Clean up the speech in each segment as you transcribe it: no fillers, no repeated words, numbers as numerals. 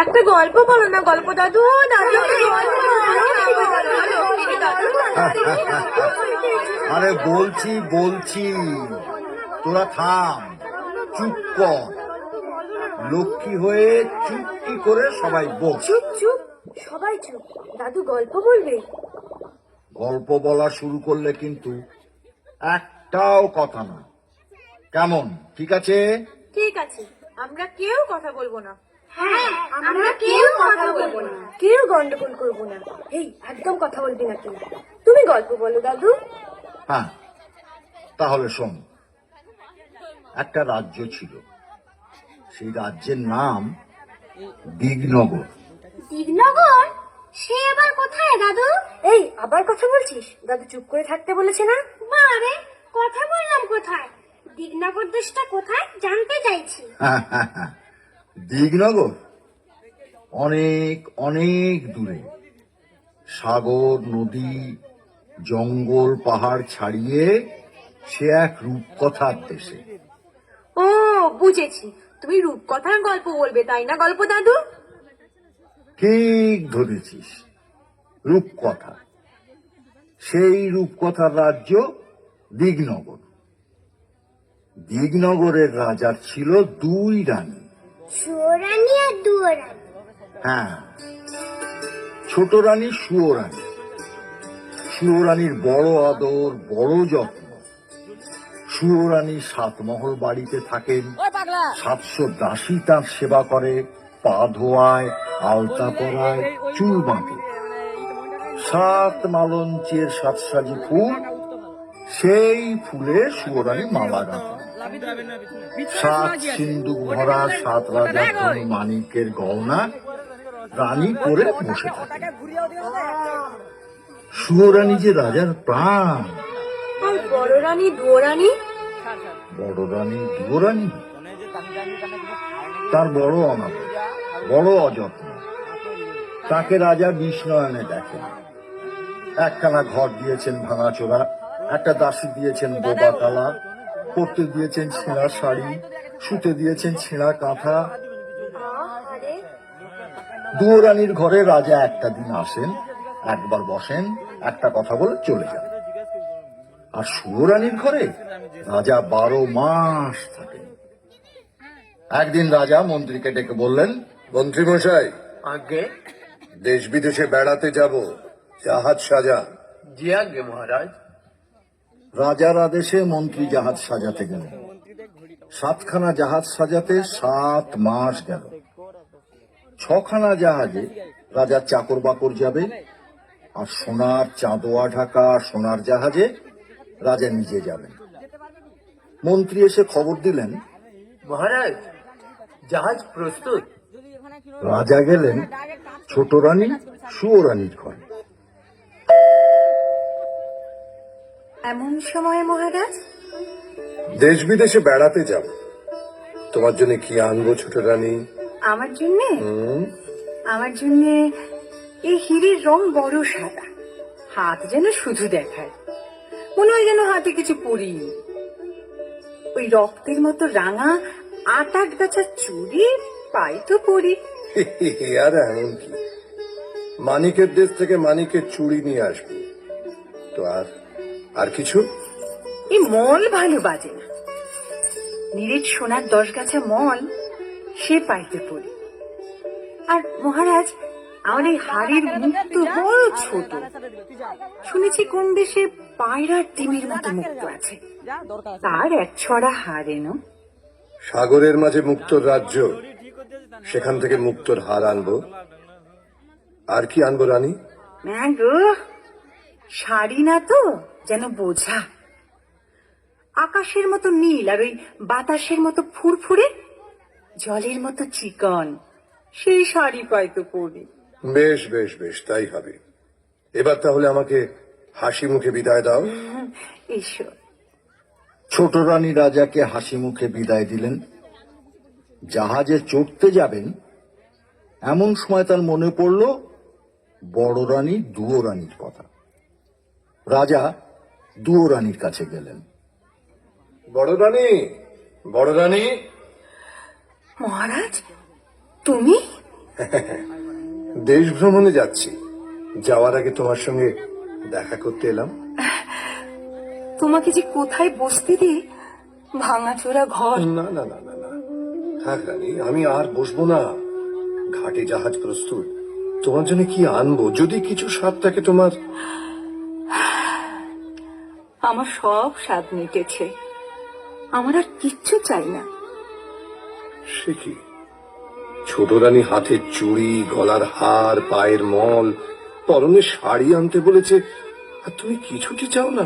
একটা গল্প বলো না, গল্প দাদু। আরে বলছি বলছি, তোরা থাম, চুপ কর। লক্ষ্মী হয়ে চুপটি করে সবাই বল। চুপ চুপ, সবাই চুপ। দাদু গল্প বলবে। গল্প বলা শুরু করলে কিন্তু একটাও কথা না, কেমন? ঠিক আছে? ঠিক আছে, আমরা কেউ কথা বলবো না। হ্যাঁ, আমরা কেউ কথা বলবো না, কেউ গন্ডগোল করবো না। এই একদম কথা বলবি না তুই। তুমি গল্প বলো দাদু। হ্যাঁ, তাহলে শোন। একটা রাজ্য ছিল, সেই রাজ্যের নাম দিগনগর। দিগনগর? সে আবার কোথায় দাদু? এই আবার কথা বলছিস? দাদু চুপ করে থাকতে বলেছে না? বারে, কথা বললাম কোথায়? দিগনগর দেশটা কোথায় জানতে চাইছি। দিগনগর অনেক অনেক দূরে, সাগর নদী জঙ্গল পাহাড় ছাড়িয়ে সে এক রূপকথার দেশে। ও বুঝেছি, তুমি রূপকথার গল্প বলবে তাই না গল্প দাদু? ঠিক ধরেছিস, রূপকথা। সেই রূপকথার রাজ্য দিগনগর। দিগনগরের রাজার ছিল দুই রানী। সুরানি আর দুয়ারানি। হ্যাঁ, ছোট রানী সুয়োরানী। সুয়োরানীর বড় আদর, বড় যত্ন। সুয়োরানী 7 মহল বাড়িতে থাকেন, 700 দাসী তার সেবা করে, পা ধোয়ায়, আলতা পরায়, চুল বাঁধে। 7 মালঞ্চের 7 সাজি ফুল, সেই ফুলে সুয়োরানী মালা গাঁথেন। 7 সিন্দুক ভরা 7 রাজার ধনী মানিকের গহনা রানী করে বসে থাকে। সুয়োরানী যে রাজার প্রাণ। আর বড় রানী দুয়োরানী? বড় রানী দুয়োরানী তার বড় অনাথ, বড় অযত্ন। তাকে রাজা বিষ্ণয়নে দেখেন। একখানা ঘর দিয়েছেন ভাঙাচোরা, একটা দাসী দিয়েছেন বোবা কালা, পরতে দিয়েছেন ছেঁড়া শাড়ি, শুতে দিয়েছেন ছেঁড়া কাঁথা। দুয়োরানীর ঘরে রাজা একটা দিন আসেন, একবার বসেন, একটা কথা বলে চলে যান। আর সুয়োরানীর ঘরে রাজা 12 মাস থাকেন। একদিন রাজা মন্ত্রীকে ডেকে বললেন, মন্ত্রী মশাই, আগে দেশ বিদেশে বেড়াতে যাব, জাহাজ সাজা। জি আগে মহারাজ। রাজার আদেশে মন্ত্রী জাহাজ সাজাতে গেলেন। 7খানা জাহাজ সাজাতে 7 মাস গেল। 6খানা জাহাজে রাজার চাকর বাকর যাবে, আর সোনার চাঁদোয়া ঢাকা সোনার জাহাজে রাজা নিজে যাবেন। মন্ত্রী এসে খবর দিলেন, মহারাজ, জাহাজ প্রস্তুত। রাজা গেলেন ছোট রানী সুয়োরানীর ঘরে। এমন সময় মহারাজ? দেশ বিদেশে বেড়াতে যাব, তোমার জন্য কি আনবো ছোট রানী? আমার জন্য? আমার জন্য এই হিরের রং বড় সাদা, হাত যেন শুধু দেখায়, মনে হয় যেন হাতে কিছু পরিনি। ওই রক্তের মতো রাঙা 8 গাছা চুড়ি পাই তো পরি। আর এমন কি, মানিকের দেশ থেকে মানিকের চুড়ি নিয়ে আসবো তো। আর কিছু? এই মল ভালো বাজে না, নিরেট সোনার 10 গাছা মল সে পাইতে পড়ি। আর মহারাজ, আমার এই হাড়ির মুখ তো বড় ছোট, শুনেছি কোন দেশে পায়রার ডিমের মতো মুক্ত আছে, তার 1 ছড়া হার এনো। সাগরের মাঝে মুক্তোর রাজ্য, সেখান থেকে মুক্তোর হার আনবো। আর কি আনবো রানী? না গো, শাড়ি না তো, যেন বোঝা। আকাশের মতো নীল আর ওই বাতাসের মতো ফুরফুরে, জলের মতো চিকন, সেই শাড়ি পাইতো পরে। বেশ বেশ বেশ, তাই হবে। এবার তাহলে আমাকে হাসি মুখে বিদায় দাও। এসো। ছোট রানী রাজাকে হাসি মুখে বিদায় দিলেন। জাহাজে চড়তে যাবেন এমন সময় তার মনে পড়ল বড় রানী দুয়ো রানীর কথা। রাজা দুয়ো রানীর কাছে গেলেন। বড় রানী, বড় রানী। মহারাজ, তুমি? দেশ ভ্রমণে যাচ্ছি, যাওয়ার আগে তোমার সঙ্গে দেখা করতে এলাম। তোমাকে যে কোথায় বসতে দিয়ে, ভাঙাচোরা ঘর। না না না না না, থাক রানী, আমি আর বসবো না। ঘাটে জাহাজ প্রস্তুত, তোমার জন্য কি আনবো? যদি কিছু স্বাদ থাকে তোমার। আমার সব স্বাদ মিটেছে, আমার আর কিচ্ছু চাই না। সে কি? ছোট রানী হাতের চুড়ি, গলার হার, পায়ের মল, পরনে শাড়ি আনতে বলেছে, আর তুমি কিছুটি চাও না?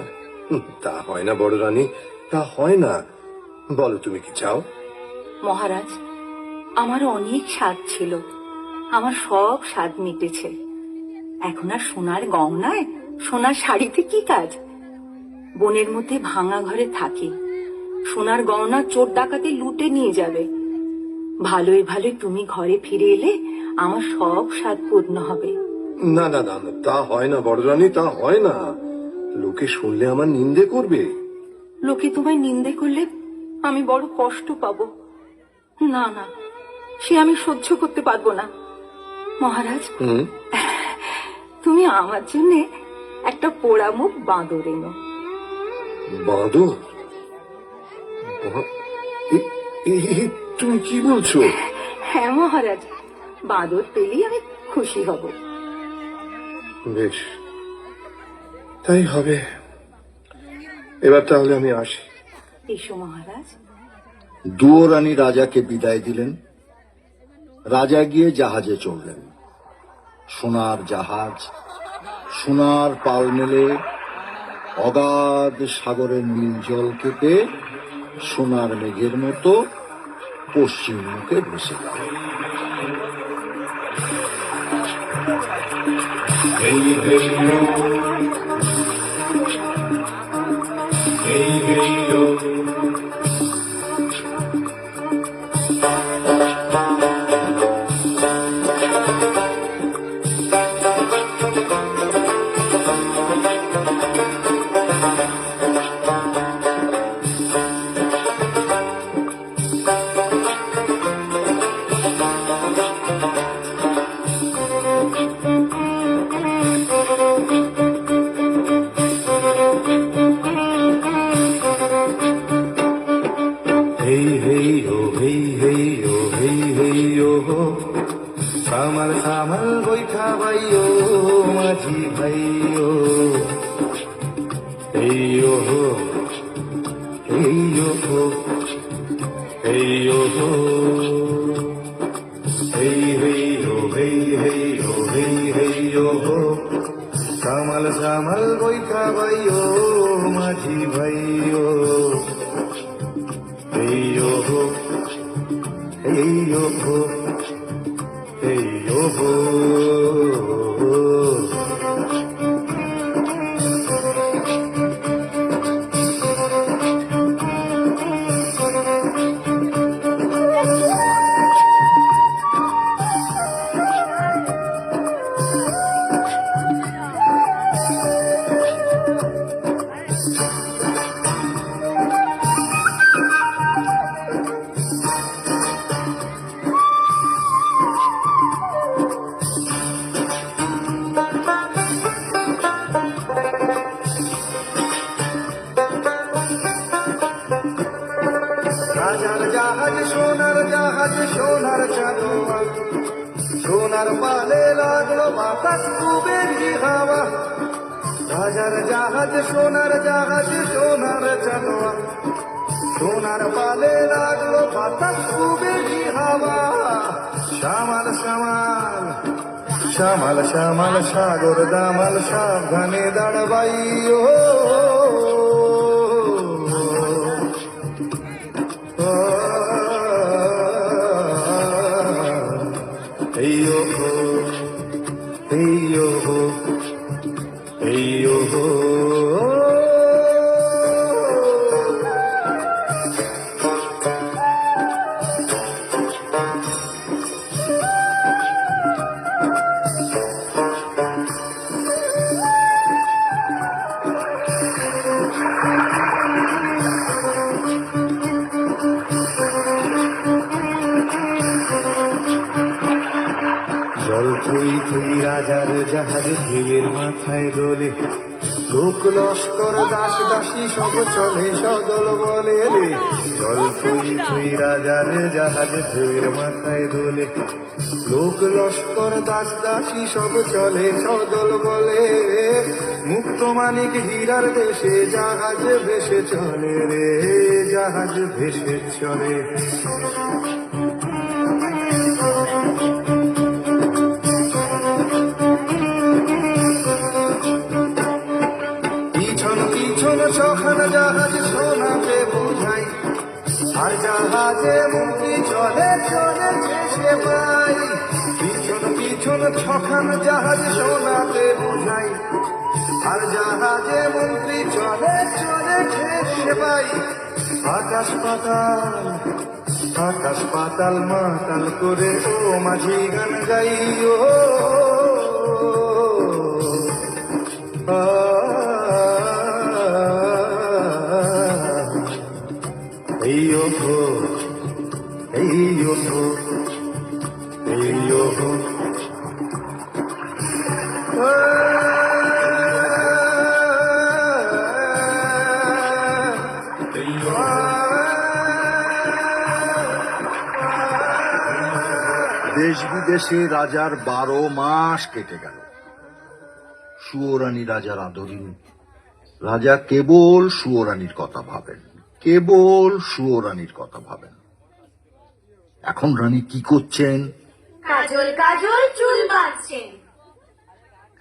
তা হয় না বড় রানী, তা হয় না। বলো তুমি কি চাও? মহারাজ, আমার অনেক স্বাদ ছিল, আমার সব স্বাদ মিটেছে। এখন আর সোনার গহনায়, সোনার শাড়িতে কি কাজ? বনের মধ্যে ভাঙা ঘরে থাকি, সোনার গহনা চোর ডাকাতে লুটে নিয়ে যাবে। ভালোই ভালোই তুমি ঘরে ফিরে এলে আমার সব স্বাদ পূর্ণ হবে। না না না না, তা হয় না বড় রানী, তা হয় না। লোকে শুনলে আমার নিন্দে করবে। লোকে তোমায় নিন্দে করলে আমি বড় কষ্ট পাবো। না না, সে আমি সহ্য করতে পারবো না। মহারাজ, তুমি আমার জন্য একটা পোড়া মুখ বাঁদর এনো। বাঁদর? তুমি কি বলছো? হ্যাঁ মহারাজ, বাঁদর পেলেই আমি খুশি হব। বেশ, তাই হবে। এবার তাহলে আমি আসি। এসো মহারাজ। দুয়ো রানী রাজাকে বিদায় দিলেন। রাজা গিয়ে জাহাজে চড়লেন। সোনার জাহাজ সোনার পাল মেলে অগাধ সাগরের নীল জল কেটে সোনার মেঘের মতো পশ্চিম মুখে ভেসে গেল। কামাল কামাল বৈঠা বাইও মাঝি ভাইও এইও এইও এইও এই হেইও হেই হেইও হেই হেইও কামাল কামাল বৈঠা বাইও মাঝি ভাইও এইও এইও Hey yo ho. রাজার জাহাজ সোনার জাহাজ সোনার চাঁদোয়া সোনার পালে লাগলো বাতাস কুবেরি হাওয়া রাজার জাহাজ সোনার চাঁদোয়া সোনার পালে লাগলো বাতাস কুবেরি হাওয়া শ্যামাল শ্যামাল শ্যামাল শ্যামাল সাগর দামাল সাবধানে দাঁড়াবাই ও এই ও এই ও এই ও জল থই থই রাজার জাহাজ ঢেউয়ের মাথায় দোলে লোক লস্কর দাস দাসী সব চলে সদল বলে রে জল থই থই রাজার জাহাজ ঢেউয়ের মাথায় দোলে লোক লস্কর দাস দাসী সব চলে সদল বলে মুক্ত মানিক হীরার দেশে জাহাজ ভেসে চলে রে জাহাজ ভেসে চলে পিছন পিছন ছখানা জাহাজ সোনাতে বোঝাই আর জাহাজে মুক্তি চলে চলে সে পাই পিছন পিছন ছখানা জাহাজ সোনাতে বোঝাই আর জাহাজে মন্ত্রী চলে চলে সে পাই আকাশ পাতাল মাতাল করে ও মাঝি গান গাই ও এই ও এই ও এই ও দেশ বিদেশে রাজার 12 মাস কেটে গেল। সুয়োরানী রাজার আদরিনী। রাজা কেবল সুয়োরানীর কথা ভাবেন, কেবল সুয়োরানীর কথা ভাবেন। এখন রানী কি করছেন? কাজল কাজল চুল বাঁধছেন,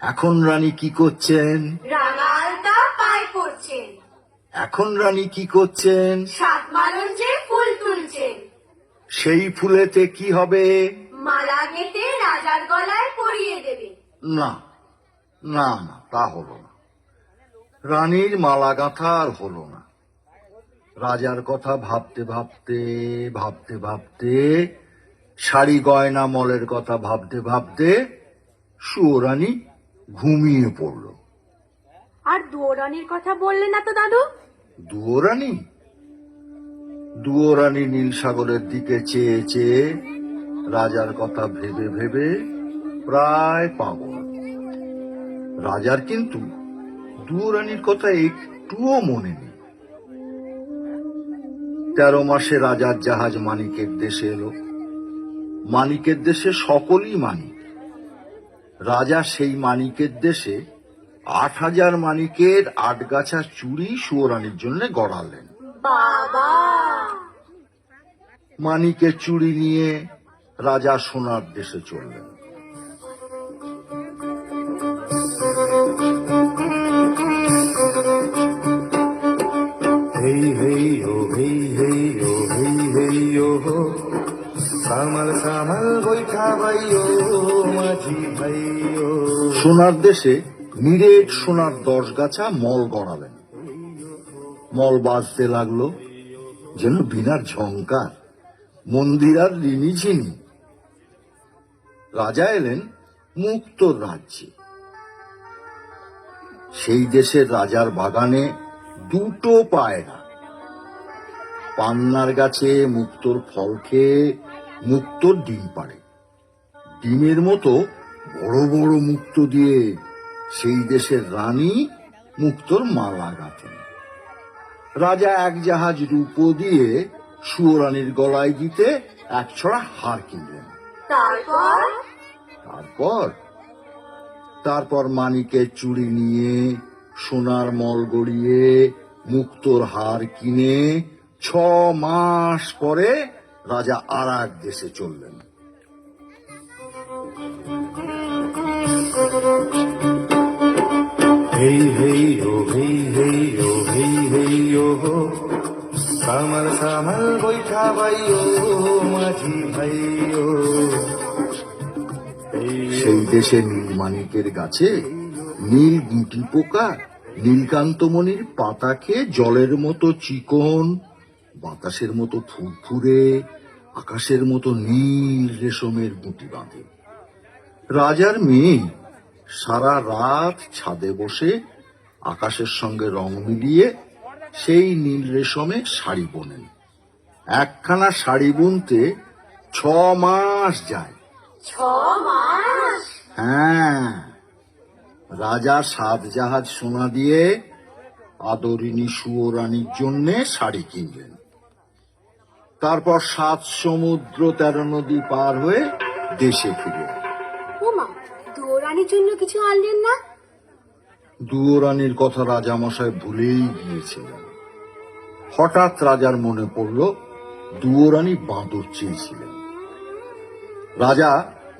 এখন রানী কি করছেন? রাঙা আলতা পায় পড়ছেন, এখন রানী কি করছেন? সাত মালঞ্চে ফুল তুলছেন, সেই ফুলেতে কি হবে? মালা গেঁথে রাজার গলায় পরিয়ে দেবে। না না না, তা হলো না। রানীর মালা গাঁথা আর হলো না। রাজার কথা ভাবতে ভাবতে ভাবতে ভাবতে, শাড়ি গয়না মলের কথা ভাবতে ভাবতে সুয়োরানী ঘুমিয়ে পড়ল। আর দুয়োরানীর কথা বললে না তো দাদু? দুয়োরানী? দুয়োরানী নীল সাগরের দিকে চেয়ে চেয়ে রাজার কথা ভেবে ভেবে প্রায় পাগল। রাজার কিন্তু দুয়োরানীর কথা একটুও মনে নেই। 13 মাসে রাজার জাহাজ মানিকের দেশে এলো। মানিকের দেশে সকলই মানিক। রাজা সেই মানিকের দেশে 8000 মানিকের 8 গাছা চুড়ি সুয়োরানীর জন্য গড়ালেন। বাবা! মানিকের চুড়ি নিয়ে রাজা সোনার দেশে চললেন। হেই হেই ও হেই হেই ও হেই হেই ও সামাল সামাল বৈঠা ভাই ও মাঝি ভাই ও সোনার দেশে নিরেট সোনার 10 গাছা মল গড়ালেন। মল বাজতে লাগলো যেন বিনার ঝংকার, মন্দির আর রিনিঝিনি। রাজা এলেন মুক্তোর রাজ্যে। সেই দেশের রাজার বাগানে 2টো পায়রা। পান্নার গাছে মুক্তোর ফল খেয়ে মুক্তোর ডিম পাড়ে। ডিমের মতো বড় বড় মুক্তো দিয়ে সেই দেশের রানী মুক্তোর মালা গাঁথেন। রাজা 1 জাহাজ রূপো দিয়ে সুয়োরানীর গলায় দিতে 1 ছড়া হার কিনলেন। তারপর মানিকের চুড়ি নিয়ে, সোনার মল গড়িয়ে, মুক্তোর হার কিনে 6 মাস পরে রাজা আর এক দেশে চললেন। হেই হেই ও হেই হেই ও হেই হেই ও কামাল সামাল বৈঠা ভাই ও মাঝি ভাই ও সেই দেশে নীলমাণিকের গাছে নীল গুটি পোকা নীলকান্তমণির পাতা খেয়ে জলের মতো চিকন, বাতাসের মতো ফুরফুরে, আকাশের মতো নীল রেশমের গুটি বাঁধে। রাজার মেয়ে সারা রাত ছাদে বসে আকাশের সঙ্গে রং মিলিয়ে সেই নীল রেশমে শাড়ি বোনেন। একখানা শাড়ি বুনতে 6 মাস যায়। 6 মাস? হ্যাঁ, রাজা 7 জাহাজ সোনা দিয়ে আদরিনী সুয়োরানীর জন্য শাড়ি কিনলেন। তারপর 7 সমুদ্র 13 নদী পার হয়ে দেশে ফিরে। ওমা, দুয়োরানির জন্য কিছু আনলেন না? দুয়োরানীর কথা রাজামশাই ভুলেই গিয়েছিলেন। হঠাৎ রাজার মনে পড়ল দুয়োরানী বাঁদর চেয়েছিলেন। রাজা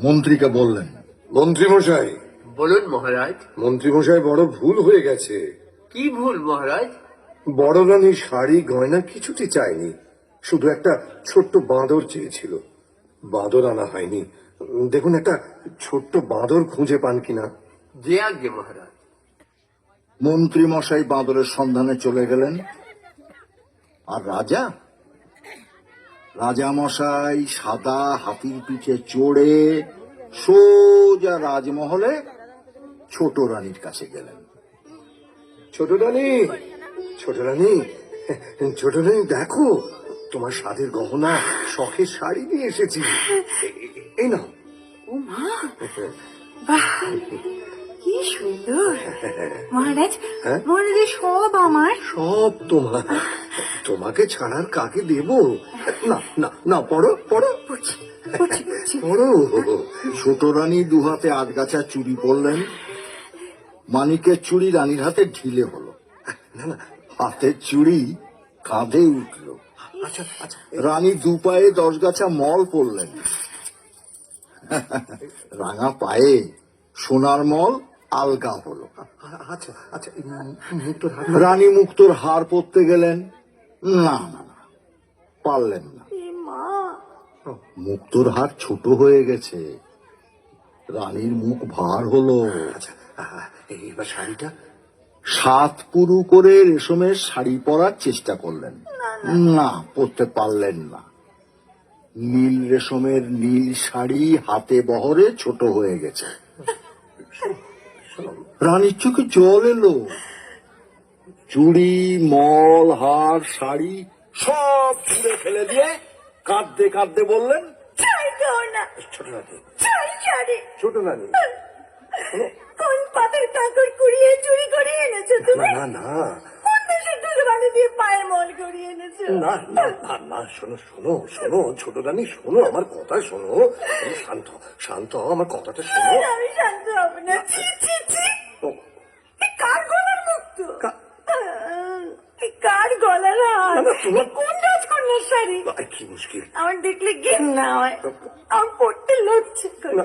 মন্ত্রীকে বললেন, মন্ত্রীমশাই, বলুন মহারাজ। মন্ত্রীমশাই বড় ভুল হয়ে গেছে। কি ভুল মহারাজ? বড় রানী শাড়ি গয়না কিছুটি চায়নি, শুধু একটা ছোট্ট বাঁদর চেয়েছিল। বাঁদর আনা হয়নি। দেখুন একটা ছোট্ট বাঁদর খুঁজে পান কিনা। যে আজ্ঞে মহারাজ। মন্ত্রী মশাই বাঁদরের সন্ধানে চলে গেলেন। আর রাজামশাই সাদা হাতির পিঠে চড়ে সোজা রাজমহলে ছোট রানীর কাছে গেলেন। ছোট রানী, ছোট রানী, ছোট রানী, দেখো তোমার স্বাদের গহনা, শখের শাড়ি নিয়ে এসেছি। এই নাও। ও মা, বাহ, কি সুন্দর! মহারাজ, মহারাজ, সব আমার। সব তোমার। তোমাকে ছাড়ার কাকে দেব? না না না, পড়ো পড়ো পড়ো। ছোট রানী 2 হাতে 8 গাছা চুড়ি পরলেন। মানিকের চুড়ি রানীর হাতে ঢিলে হলো। না না, হাতের চুড়ি কাঁধে উঠল। আচ্ছা আচ্ছা, রানী 2 পায়ে 10 গাছা মল পরলেন। রাঙা পায়ে সোনার মল আলগা হলো। আচ্ছা আচ্ছা, মুক্তোর হাত। রানী মুক্তোর হার পরতে গেলেন। না না না, পারলেন না। মুক্তোর হার ছোট হয়ে গেছে। রানীর মুখ ভার হলো। আচ্ছা, এবার শাড়িটা। 7 পুরু করে রেশমের শাড়ি পরার চেষ্টা করলেন। না, পরতে পারলেন না। নীল রেশমের নীল শাড়ি হাতে বহরে ছোট হয়ে গেছে। রানীর চোখে জল এলো। চুড়ি, মল, হার, শাড়ি সব ছুঁড়ে ফেলে দিয়ে কাঁদতে কাঁদতে বললেন, ছোট রানী, শাড়ি ছোট রানী, কোন পাতের কাকড় কুড়িয়ে চুরি করে এনেছো তুমি? না না কোন দেশের দুধবালি দিয়ে পায়ের মল করিয়ে এনেছো? না না না না, শোনো শোনো শোনো, ছোট রানী শোনো, আমার কথা শোনো। তুমি শান্ত শান্ত, আমার কথাটা শোনো। আমি শান্ত হব না। ছি ছি ছি, এ কার গলার মুক্ত? এ কার গলার হার? না, তোমার- এ কোন রাজকন্যার শাড়ি? কি মুশকিল। আমার দেখলে ঘেন্না হয়, আমার পড়তে লজ্জা করে। না,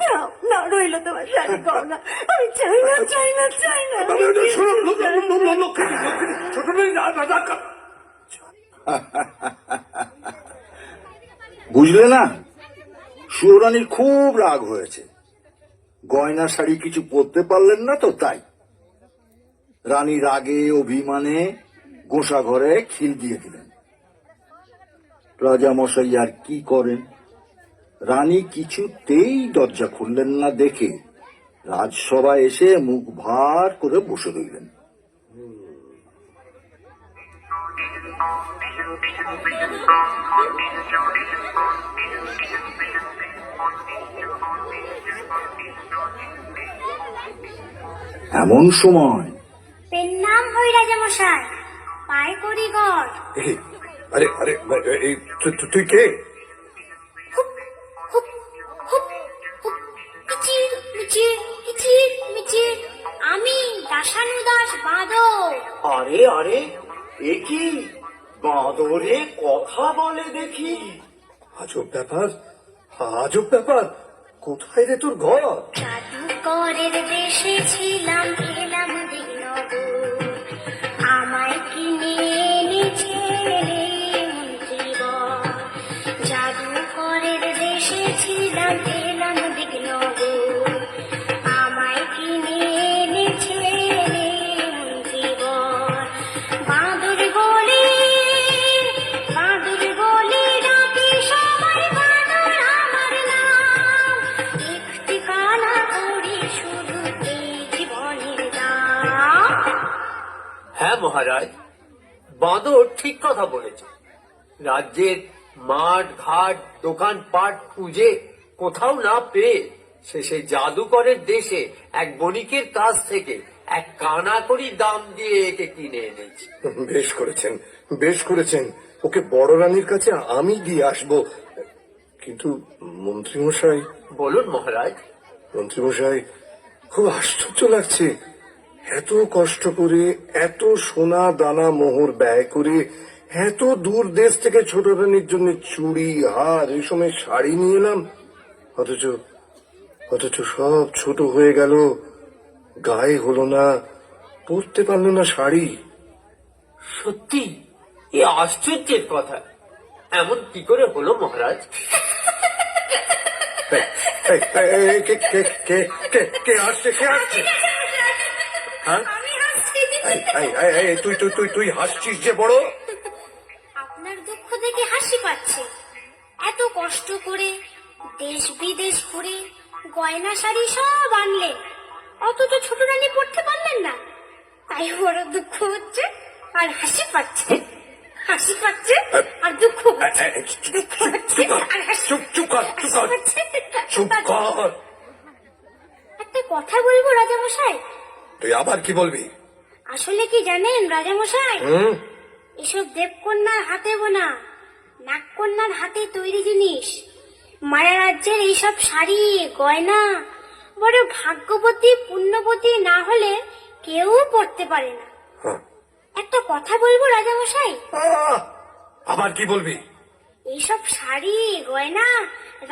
না, না, রইলো তোমার শাড়ি গয়না। আমি চাই না, চাই না, চাই না। ছোট রানী, বুঝলে না? সুয়োরানীর খুব রাগ হয়েছে। গয়না শাড়ি কিছু পরতে পারলেন না তো, তাই। রানী রাগে অভিমানে গোসা ঘরে খিল দিয়ে দিলেন। রাজামশাই আর কি করেন? রানী কিছুতেই দরজা খুললেন না দেখে রাজসভায় এসে মুখ ভার করে বসে রইলেন। এমন সময় পেন নাম হই রাজামশাই, পায়ে করি গড়। আরে আরে, এই তুই কে? হুপ হুপ হুপ হুপ, কিচির মিচির, কিচির মিচির, আমি দাসানুদাস বাঁদর। আরে আরে, এ কি বাঁদরে কথা বলে দেখি? আজব ব্যাপার, আজব ব্যাপার। কোথায় রে তোর ঘর? দাদু করের দেশে ছিলাম এলাম দিনগর আমায় কিনে এনেছে রে মন্ত্রীবর জাদুকরের দেশে ছিলাম এলাম দিনগর আমায় কিনে এনেছে রে মন্ত্রীবর বাঁদর বলে ডাকে সবাই বাঁদর আমার নাম একটি কানা করি শুধু এই জীবনের দাম হ্যাঁ মহারাজ, বাঁদর ঠিক কথা বলেছে। রাজ্যের মাঠ ঘাট দোকানপাট খুঁজে কোথাও না পেয়ে শেষে জাদুকরের দেশে এক বণিকের কাছ থেকে এক কানাকড়ি দাম দিয়ে একে কিনে এনেছি। বেশ করেছেন, বেশ করেছেন। ওকে বড় রানীর কাছে আমি দিয়ে আসবো। কিন্তু মন্ত্রীমশাই, বলুন মহারাজ। মন্ত্রীমশাই, খুব আশ্চর্য লাগছে। এত কষ্ট করে, এত সোনা দানা মোহর ব্যয় করে, এত দূর দেশ থেকে ছোট রানীর জন্য চুড়ি হার রেশমের শাড়ি নিয়ে এলাম, অথচ সব ছোট হয়ে গেল, গায়ে হলো না, পরতে পারলো না শাড়ি। সত্যি এ আশ্চর্যের কথা। এমন কি করে হলো মহারাজ? এই, কে আসছে? হ্যাঁ? তুই হাসছিস যে বড়? আপনার দুঃখ দেখে হাসি পাচ্ছে। এত কষ্ট করে দেশ বিদেশ ঘুরে গয়না শাড়ি সব আনলেন, অথচ ছোট রানী পড়তে পারলেন না, তাই বড় দুঃখ হচ্ছে আর হাসি পাচ্ছে। হাসি পাচ্ছে আর দুঃখ হচ্ছে। দুঃখ হচ্ছে আর হাসি চুপ কর। একটা কথা বলবো রাজামশাই। তুই আবার কি বলবি? আসলে কি জানেন রাজামশাই, এসব দেবকন্যার হাতে বোনা, নাগকন্যার হাতে তৈরি জিনিস, মায়া রাজ্যের এইসব শাড়ি গয়না বড় ভাগ্যবতী পুণ্যবতী না হলে কেউ পড়তে পারে না। একটা কথা বলবো রাজামশাই। আবার কি বলবি? এইসব শাড়ি গয়না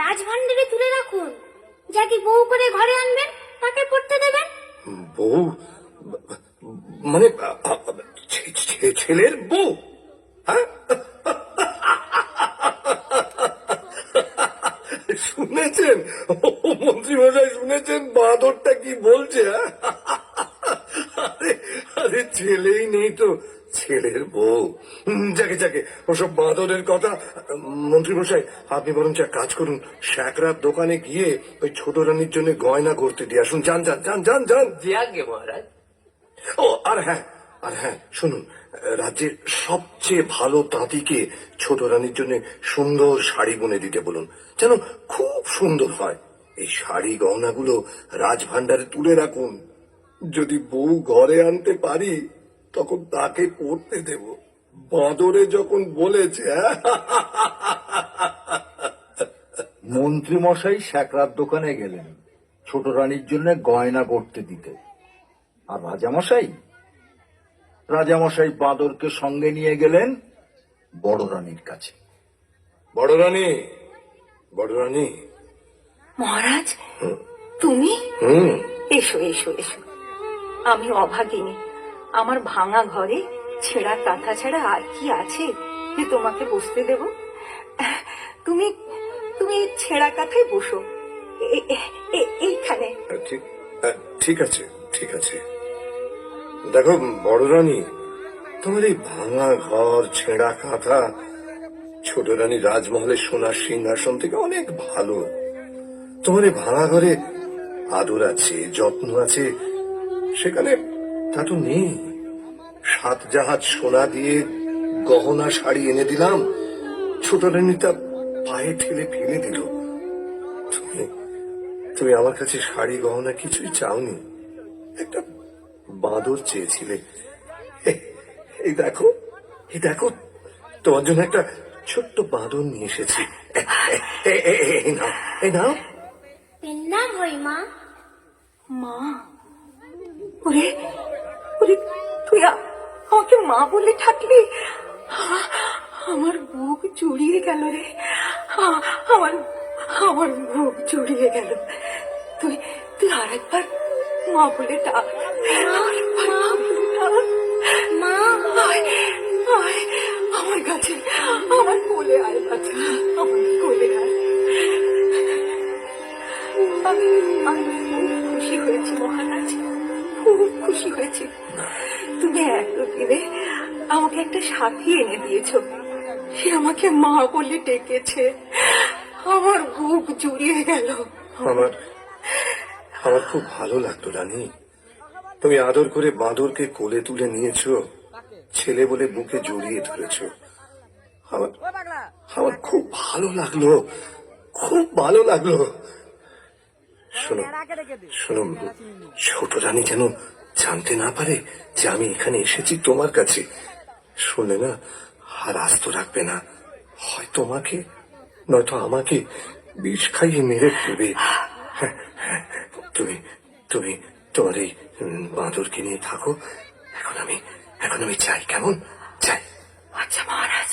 রাজভান্ডারে তুলে রাখুন, যাকে বউ করে ঘরে আনবেন তাকে পড়তে দেবেন। বউ মানে ছেলের বউ? হ্যাঁ? শুনেছেন মন্ত্রী মশাই, শুনেছেন বাঁদরটা কি বলছে? আরে ছেলেই নেই তো, ছেলের বউ। যাকে ওসব বাঁদরের কথা। মন্ত্রী মশাই, আপনি বরঞ্চ এক কাজ করুন, শ্যাকরার দোকানে গিয়ে ওই ছোট রানীর জন্য গয়না করতে দিয়ে আসুন। যান। যে আজ্ঞে মহারাজ। ও আর হ্যাঁ, শুনুন, রাজ্যের সবচেয়ে ভালো তাঁতিকে ছোট রানীর জন্য সুন্দর শাড়ি বুনে দিতে বলুন, যেন খুব সুন্দর হয়। এই শাড়ি গহনাগুলো রাজভান্ডারে তুলে রাখুন। যদি বউ ঘরে আনতে পারি তখন তাকে পড়তে দেব। বাঁদরে যখন বলেছে। মন্ত্রী মশাই শ্যাকরার দোকানে গেলেন ছোট রানীর জন্য গয়না করতে দিতে। আর রাজামশাই বাঁদরকে সঙ্গে নিয়ে গেলেন বড় রানীর কাছে। বড় রানী। মহারাজ, তুমি? এসো। আমি অভাগিনী। আমার ভাঙা ঘরে ছেঁড়া কাঁথা ছাড়া আর কি আছে যে তোমাকে বসতে দেব? তুমি ছেঁড়া কাঁথায় বসো, এইখানে। ঠিক আছে। দেখো বড় রানী, তোমার এই ভাঙা ঘর ছেঁড়া কাঁথা ছোট রানী রাজমহলের সোনার সিংহাসন থেকে অনেক ভালো। তোমার এই ভাঙা ঘরে আদর আছে, যত্ন আছে, সেখানে তা তো নেই। 7 জাহাজ সোনা দিয়ে গহনা শাড়ি এনে দিলাম, ছোট রানী তা পায়ে ঠেলে ফেলে দিল। তুমি আমার কাছে শাড়ি গহনা কিছুই চাওনি, একটা বাঁদর চেয়েছিলে। এই দেখো তোমার জন্য একটা ছোট্ট বাঁদর নিয়ে এসেছি। এই নাও। না হই মা। ওরে তুই আমাকে মা বলে থাকলি? আমার বুক জুড়িয়ে গেল রে, আমার বুক জুড়িয়ে গেল। তুই আরেকবার মা বলে ডাক, আরেকবার মা বলে ডাক। মা, আয়, আয়, আমার কাছে, আমার কোলে আয় বাচ্চা, আমার কোলে আয়। আমি খুব খুশি হয়েছি মহারাজ, খুব খুশি হয়েছি। তুমি এতদিনে আমাকে একটা সাথী এনে দিয়েছো, সে আমাকে মা বলে ডেকেছে। আমার বুক জুড়িয়ে গেল। আমার আমার খুব ভালো লাগতো রানী, তুমি আদর করে বাঁদরকে কোলে তুলে নিয়েছো, ছেলে বলে বুকে জড়িয়ে ধরেছো। আমার আমার খুব ভালো লাগলো, খুব ভালো লাগলো। শোনো শোনো, ছোট রানী যেন জানতে না পারে যে আমি এখানে এসেছি তোমার কাছে। শুনলে না আর আস্ত রাখবে না, হয় তোমাকে নয়তো আমাকে বিষ খাইয়ে মেরে ফেলবে। তুমি তুমি তোমার এই বাঁদরকে নিয়ে থাকো, এখন আমি চাই, কেমন চাই। আচ্ছা মহারাজ।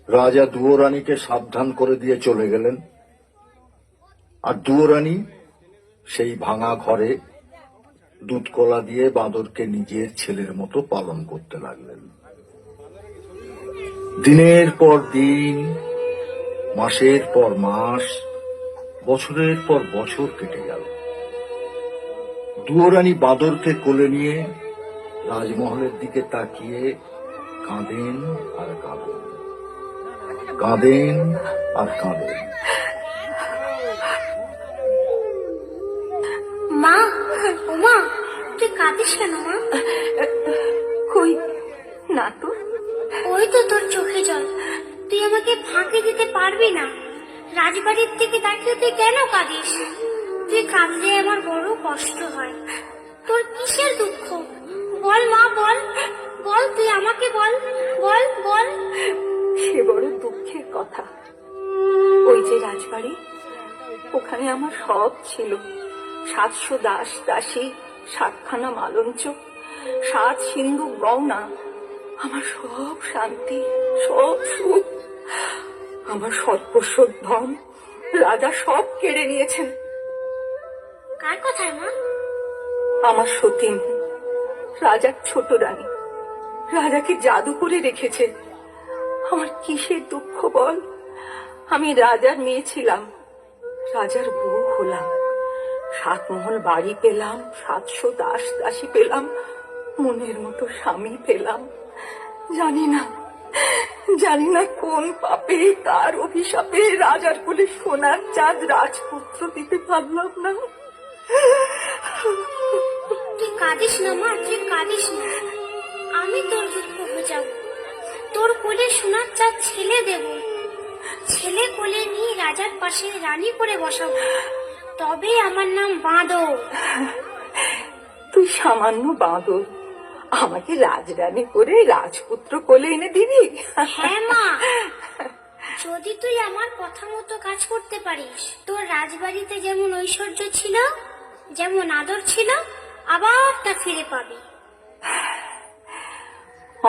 রাজা দুয়োরানীকে সাবধান করে দিয়ে চলে গেলেন, আর দুয়োরানী সেই ভাঙা ঘরে দুধ কলা দিয়ে বাঁদরকে নিজের ছেলের মতো পালন করতে লাগলেন। দিনের পর দিন, মাসের পর মাস, বছরের পর বছর কেটে গেল। দুয়োরানী বাঁদরকে কোলে নিয়ে রাজমহলের দিকে তাকিয়ে কাঁদেন আর কাঁদেন, কাঁদেন আর কাঁদেন। মা, ও মা, তুই কাঁদিস কেন মা? কই না তো। ওই তো তোর চোখে জল। তুই আমাকে ফাঁকি দিতে পারবি না। রাজবাড়ির থেকে তাকিয়ে তুই কেন কাঁদিস? তুই কাঁদলে আমার বড় কষ্ট হয়। তোর কিসের দুঃখ? বল মা, বল বল, তুই আমাকে বল, বল বল। সে বড় দুঃখের কথা। ওই যে রাজবাড়ি, ওখানে আমার সব ছিল। 700 দাস দাসী, 7খানা মালঞ্চ, 7 সিন্ধুক গয়না, আমার সব শান্তি, সব সুখ, আমার সর্বস্ব ধন রাজা সব কেড়ে নিয়েছেন। কার কথায় মা? আমার সতীন, রাজার ছোট রানী, রাজাকে জাদু করে রেখেছে। আমার কিসের দুঃখ বল? আমি রাজার মেয়ে ছিলাম, রাজার বউ হলাম, 7 মহল বাড়ি পেলাম, 700 দাস দাসী পেলাম, মনের মতো স্বামী পেলাম। জানি না কোন পাপে, কার অভিশাপে রাজার কোলে সোনার চাঁদ রাজপুত্র দিতে পারলাম না। তুই কাঁদিস না মা, তুই কাঁদিস না। আমি তোর দুঃখ বোঝাবো। তোর কোলে সোনার চাঁদ ছেলে দেব, ছেলে কোলে নিয়ে রাজার পাশে রানী করে বসাবো, তবে আমার নাম বাঁদর। তুই সামান্য বাঁদর, আমাকে রাজরানী করে রাজপুত্র কোলে এনে দিবি? হ্যাঁ মা, যদি তুই আমার কথা মতো কাজ করতে পারিস, তোর রাজবাড়িতে যেমন ঐশ্বর্য ছিল, যেমন আদর ছিল, আবার তা ফিরে পাবি।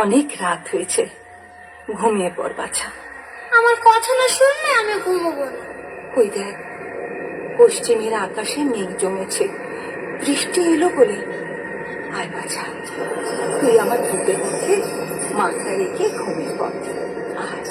অনেক রাত হয়েছে, ঘুমিয়ে পড় বাছা। আমার কথা না শুনলে আমি ঘুমোবো না। ওই দেখ, পশ্চিমের আকাশে মেঘ জমেছে, বৃষ্টি এলো বলে। আয় বাছা, তুই আমার বুকের মধ্যে মাথা রেখে ঘুমিয়ে পড়। আয়।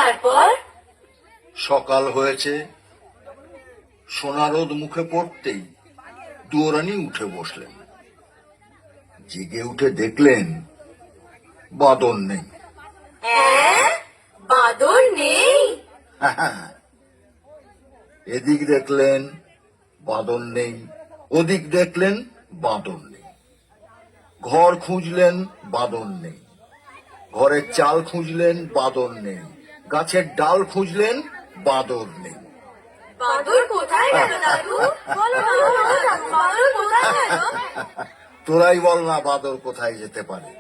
তারপর সকাল হয়েছে, সোনারোদ মুখে পড়তেই দুয়োরানী উঠে বসলেন। জেগে উঠে দেখলেন বাদর নেই। বাদর নেই? এদিক দেখলেন বাদর নেই, ওদিক দেখলেন বাদর নেই। ঘর খুঁজলেন বাদর নেই, ঘরের চাল খুঁজলেন বাদর নেই, গাছের ডাল খুঁজলেন বাদর নেই। বাদর কোথায় গেল দাদু? বলো না, বাদর কোথায় গেল? তোরাই বল না বাদর কোথায় যেতে পারে।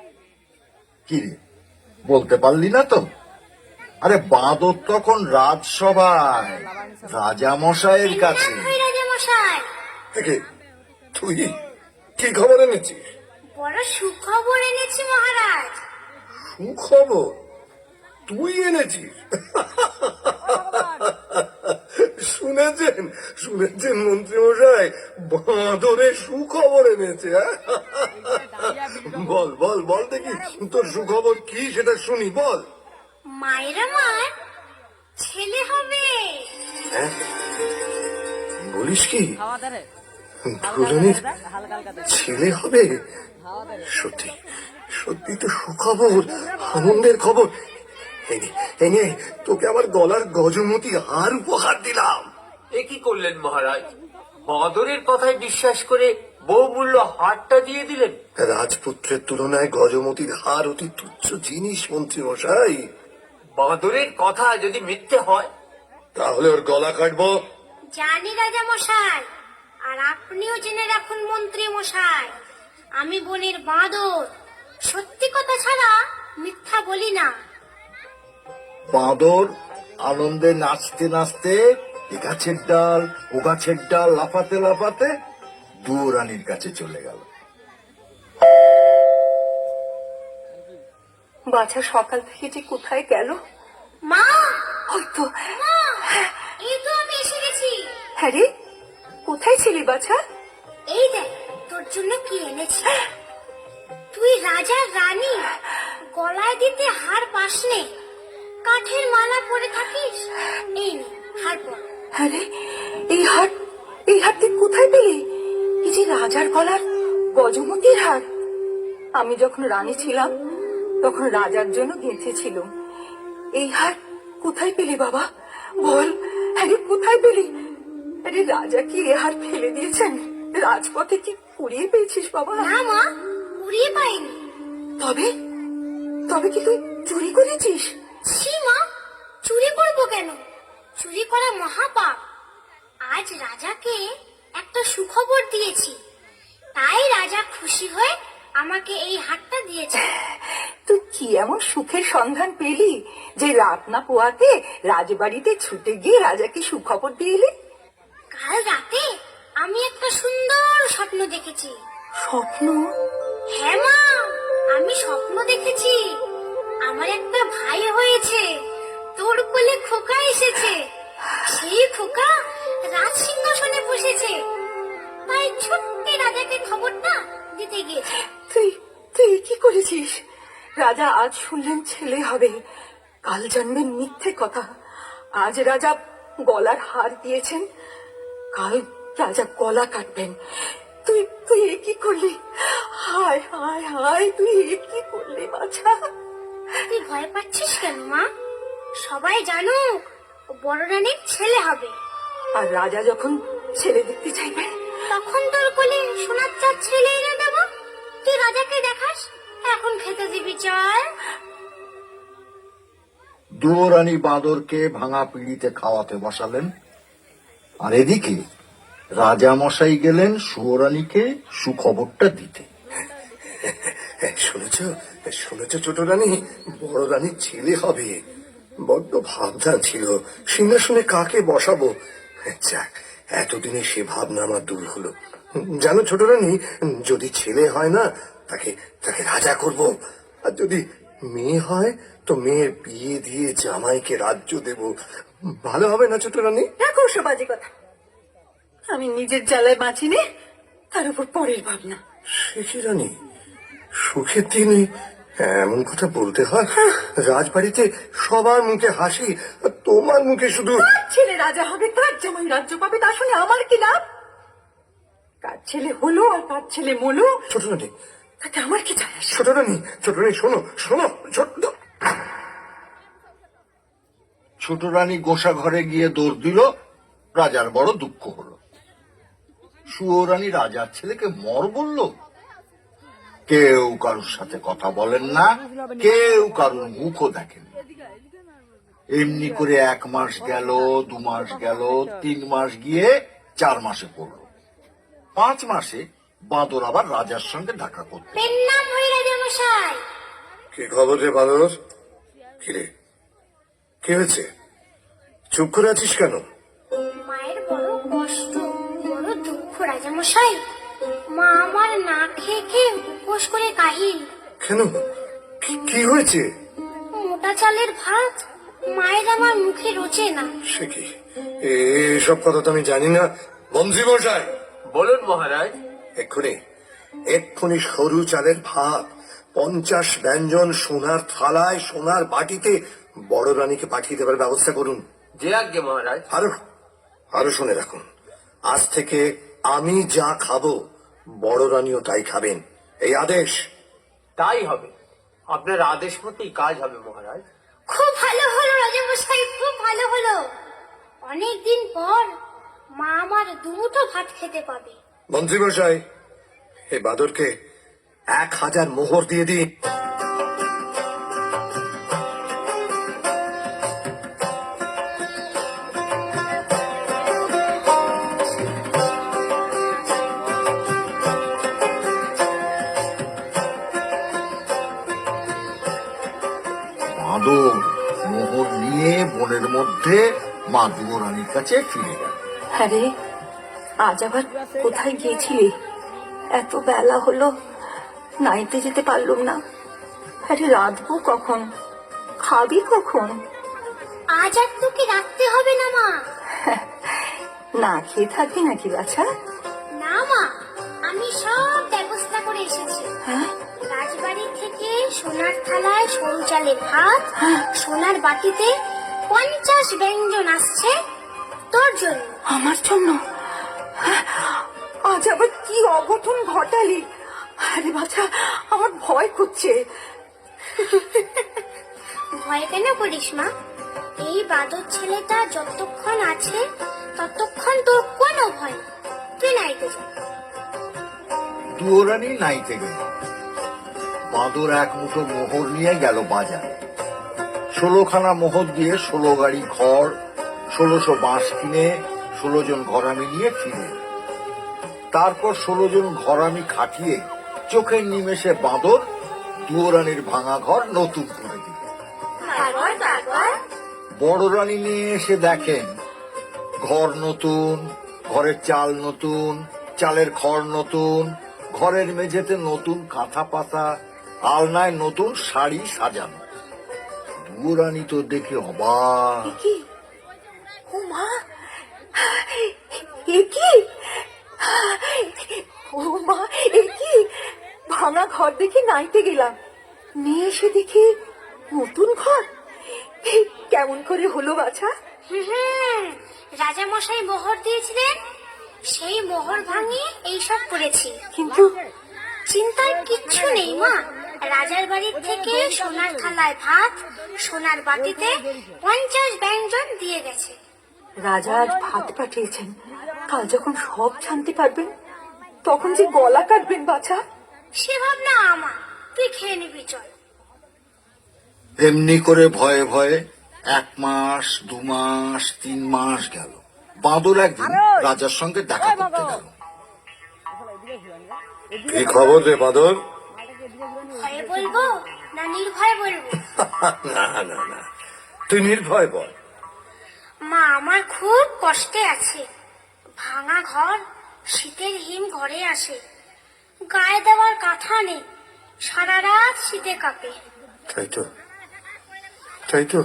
কি রে, বলতে পারলি না তো? আরে বাদর তখন রাজসভায় রাজা মশাইয়ের কাছে। রাজা মশাই, একে, তুই কি খবর এনেছিস? বড় সুখবর এনেছি মহারাজ। সুখবর তুই এনেছিস? শুনেছেন শুনেছেন মন্ত্রী মশাই, বাঁদরের সুখবর এনেছে। বল বল বল দেখি, তোর সুখবর কি সেটা শুনি, বল। মায়ের আমার ছেলে হবে। হ্যাঁ? বলিস কি? দুজনের ছেলে হবে? সত্যি সত্যি তো সুখবর, আনন্দের খবর। এই নে, তোকে আমার গলার গজমতি হার উপহার দিলাম। এ কি করলেন মহারাজ? বাদরের কথায় বিশ্বাস করে বহুমূল্য হারটা দিয়ে দিলেন। রাজপুত্রের তুলনায় গজমতির হার অতি তুচ্ছ জিনিস মন্ত্রী মশাই। বাদরের কথা যদি মিথ্যে হয়, তাহলে ওর গলা কাটবো। জানি রাজা মশাই, আর আপনিও জেনে রাখুন মন্ত্রী মশাই, আমি বনের বাঁদর, সত্যি কথা ছাড়া মিথ্যা বলি না। বাঁদর আনন্দে নাচতে নাচতে এ গাছের ডাল ও গাছের ডাল লাফাতে লাফাতে দুয়োরানীর কাছে চলে গেল। বাছা সকাল থেকে যে কোথায় গেল? মা, হয়তো। মা, এই তো আমি এসে গেছি। হ্যাঁ রে, কোথায় ছিলি বাছা? এই দেখ তোর জন্য কি এনেছি। তুই রাজার রানী, গলায় দিতে হার পাসনে, কাঠের মালা পরে থাকিস। এই নে হার পর। হ্যাঁ রে, এই হার তুই কোথায় পেলি? এই যে রাজার গলার গজমতির হার। আমি যখন রানী ছিলাম তখন রাজার জন্য গেঁথেছিল। এই হার কোথায় পেলি বাবা? বল, আরে কোথায় পেলি? আরে রাজা কি এ হার ফেলে দিয়েছেন? রাজপথে কি কুড়িয়ে পেয়েছিস বাবা? না মা, কুড়িয়ে পাইনি। তবে তবে কি তুই চুরি করেছিস? ছি মা, চুরি করবো কেন? চুরি করা মহাপাপ। আজ রাজাকে একটা সুখবর দিয়েছি, তাই রাজা খুশি হয়ে আমাকে এই হারটা দিয়েছে। তুই কি এমন সুখের সন্ধান পেলি যে রাত না পোয়াতে রাজবাড়িতে ছুটে গিয়ে রাজাকে সুখবর দিয়ে এলি? কাল রাতে আমি একটা সুন্দর স্বপ্ন দেখেছি। স্বপ্ন? হ্যাঁ মা, আমি স্বপ্ন দেখেছি আমার একটা ভাই হয়েছে, তোর কোলে খোকা এসেছে, সেই খোকা রাজ সিংহাসনে বসেছে। তাই ছুট্টি রাজাকে খবরটা দিতে গিয়েছে। তুই কি করেছিস? রাজা আজ শুনলেন ছেলে হবে, কাল জানবেন মিথ্যে কথা। আজ রাজা গলার হার দিয়েছেন, কাল রাজা গলা কাটবেন। তুই এ কি করলি? হায় হায় হায়, তুই এ কি করলি বাছা? তুই ভয় পাচ্ছিস কেন মা? সবাই জানুক ও বড় রানীর ছেলে হবে। আর রাজা যখন ছেলে দেখতে চাইবে তখন তোর কোলে সোনার চাঁদ ছেলে এনে দেবো। তুই রাজাকে দেখাস, এখন খেতে দিবি চল। দুয়োরানী বাঁদরকে ভাঙা পিঁড়িতে খাওয়াতে বসালেন, আর এদিকে রাজা মশাই গেলেন সুয়োরানীকে সুখবরটা দিতে। শুনেছ শুনেছ ছোট রানী, বড় রানীর ছেলে হবে। বড্ড ভাবনা ছিল সিংহাসনে কাকে বসাবো। যাক, এতদিনে সে ভাবনা আমার দূর হলো। জানো ছোট রানী, যদি ছেলে হয় না তাকে তাকে রাজা করব, আর যদি মেয়ে হয় তো মেয়ের বিয়ে দিয়ে জামাইকে রাজ্য দেব। ভালো হবে না ছোট রানী? রাখো সব বাজে কথা। আমি নিজের জ্বালায় বাঁচিনি, তার উপর পরের ভাবনা। সে কি রানী, সুখের দিনে এমন কথা বলতে হয়? রাজবাড়িতে সবার মুখে হাসি, আর তোমার মুখে শুধু ছেলে রাজা হবে, কার জামাই রাজ্য পাবে, তা শুনে আমার কি লাভ? কার ছেলে হলো আর কার ছেলে মলো, ছোট রানী, তাতে আমার কি যায় আসে? ছোট রানী, ছোট রানী, শোনো শোনো, ছোট ছোট রানী গোসা ঘরে গিয়ে দৌড় দিল। রাজার বড় দুঃখ হলো। সুয়োরানী রাজার ছেলেকে মর বলল। কেউ কারোর সাথে কথা বলেন না, কেউ কারোর মুখও দেখেন। এমনি করে 1 মাস গেল, 2 মাস গেল, 3 মাস গিয়ে 4 মাসে পড়লো। 5 মাসে বাঁদর আবার রাজার সঙ্গে দেখা করতে। পেন্নাম হই রাজামশাই। কি খবর রে বাদর? কিরে, কি হয়েছে? চুপ করে আছিস কেন? মায়ের বড় কষ্ট, বড় দুঃখ রাজামশাই। মা আমার না খেয়ে খেয়ে উপোস করে কাহিল। কেন, কি হয়েছে? মোটা চালের ভাত মায়ের আমার মুখে রোচে না। সে কি, এসব কথা তো আমি জানি না। মন্ত্রী মশাই, বলুন মহারাজ। এক্ষুনি সরু চালের ভাত 50 ব্যঞ্জন সোনার থালায় সোনার বাটিতে বড় রানীকে পাঠিয়ে দেবার ব্যবস্থা করুন। যে আজ্ঞে মহারাজ। আরো শুনে রাখুন, আজ থেকে আমি যা খাবো বড় রানীও তাই খাবেন, এই আদেশ। তাই হবে, আপনার আদেশ মতোই কাজ হবে মহারাজ। খুব ভালো হলো রাজামশাই, খুব ভালো হলো। অনেকদিন পর মা আমার দুমুঠো ভাত খেতে পাবে। মন্ত্রী মশাই, এই বাদরকে 1000 মোহর দিয়ে দিন। বাঁদর মোহর নিয়ে বনের মধ্যে মা দুয়োরানীর কাছে ফিরে গেল। আরে আজ আবার কোথায় গিয়েছিলি? এত বেলা হলো, নাইতে যেতে পারলুম না। আরে রাঁধবো কখন, খাবি কখন? আজ আর তোকে রাখতে হবে না মা। না খেয়ে থাকবি নাকি বাছা? না মা, আমি সব ব্যবস্থা করে এসেছি। হ্যাঁ, রাজবাড়ি থেকে সোনার থালায় সরু চালের ভাত, সোনার বাটিতে 50 ব্যঞ্জন আসছে তোর জন্য। আমার জন্য? আজ আবার কি অঘটন ঘটালি? আরে বাছা, আমার ভয় করছে। ভয় কেন করিস মা? এই বাদর ছেলেটা যতক্ষণ আছে ততক্ষণ তোর কোনো ভয় নেই। তুই নাইতে যা। দুয়োরানী নাইতে গেল। বাঁদর 1 মুঠো মোহর নিয়ে গেল বাজারে। 16খানা মোহর দিয়ে 16 গাড়ি খড়, 1600 বাঁশ কিনে 16 জন ঘরামি নিয়ে ফিরে এলো। তারপর 16 জন ঘরামি খাটিয়ে চোখের নিমেষে বাঁদর দুয়োরানীর ভাঙা ঘর নতুন করে দিল। বড় রানী নিয়ে এসে দেখেন ঘর নতুন, ঘরের চাল নতুন, চালের খড় নতুন, ঘরের মেঝেতে নতুন কাঁথা পাতা, আলনায় নতুন শাড়ি সাজানো। দুয়োরানী তো দেখে অবাক। কি ও মা, এ কি? ও মা, এ কি? ভাঙা ঘর দেখে নাইতে গেলাম, নিয়ে এসে দেখি নতুন ঘর। কেমন করে হলো বাছা? রাজা মশাই মোহর দিয়েছিলেন, সেই মোহর ভাঙিয়ে এইসব করেছি। কিন্তু চিন্তার কিচ্ছু নেই মা। রাজার বাড়ির থেকে সোনার থালায় ভাত, সোনার বাটিতে 50 ব্যঞ্জন দিয়ে গেছে। রাজা আজ ভাত পাঠিয়েছেন, কাল যখন সব জানতে পারবেন তখন যে গলা কাটবেন বাছা। সে ভাবনা আমার, তুই খেয়ে নিবি চল। এমনি করে ভয়ে ভয়ে 1 মাস, 2 মাস, 3 মাস গেল। বাঁদর একদিন রাজার সঙ্গে দেখা করতে গেল। কি খবর রে বাদর? ভয়ে বলবো না নির্ভয়ে বলবো? না না না, তুই নির্ভয় বল। মা আমার খুব কষ্টে আছে। ভাঙা ঘর, শীতের হিম ঘরে আসে, গায়ে দেওয়ার কাঁথা নেই, সারা রাত শীতে কাঁপে। তাই তো,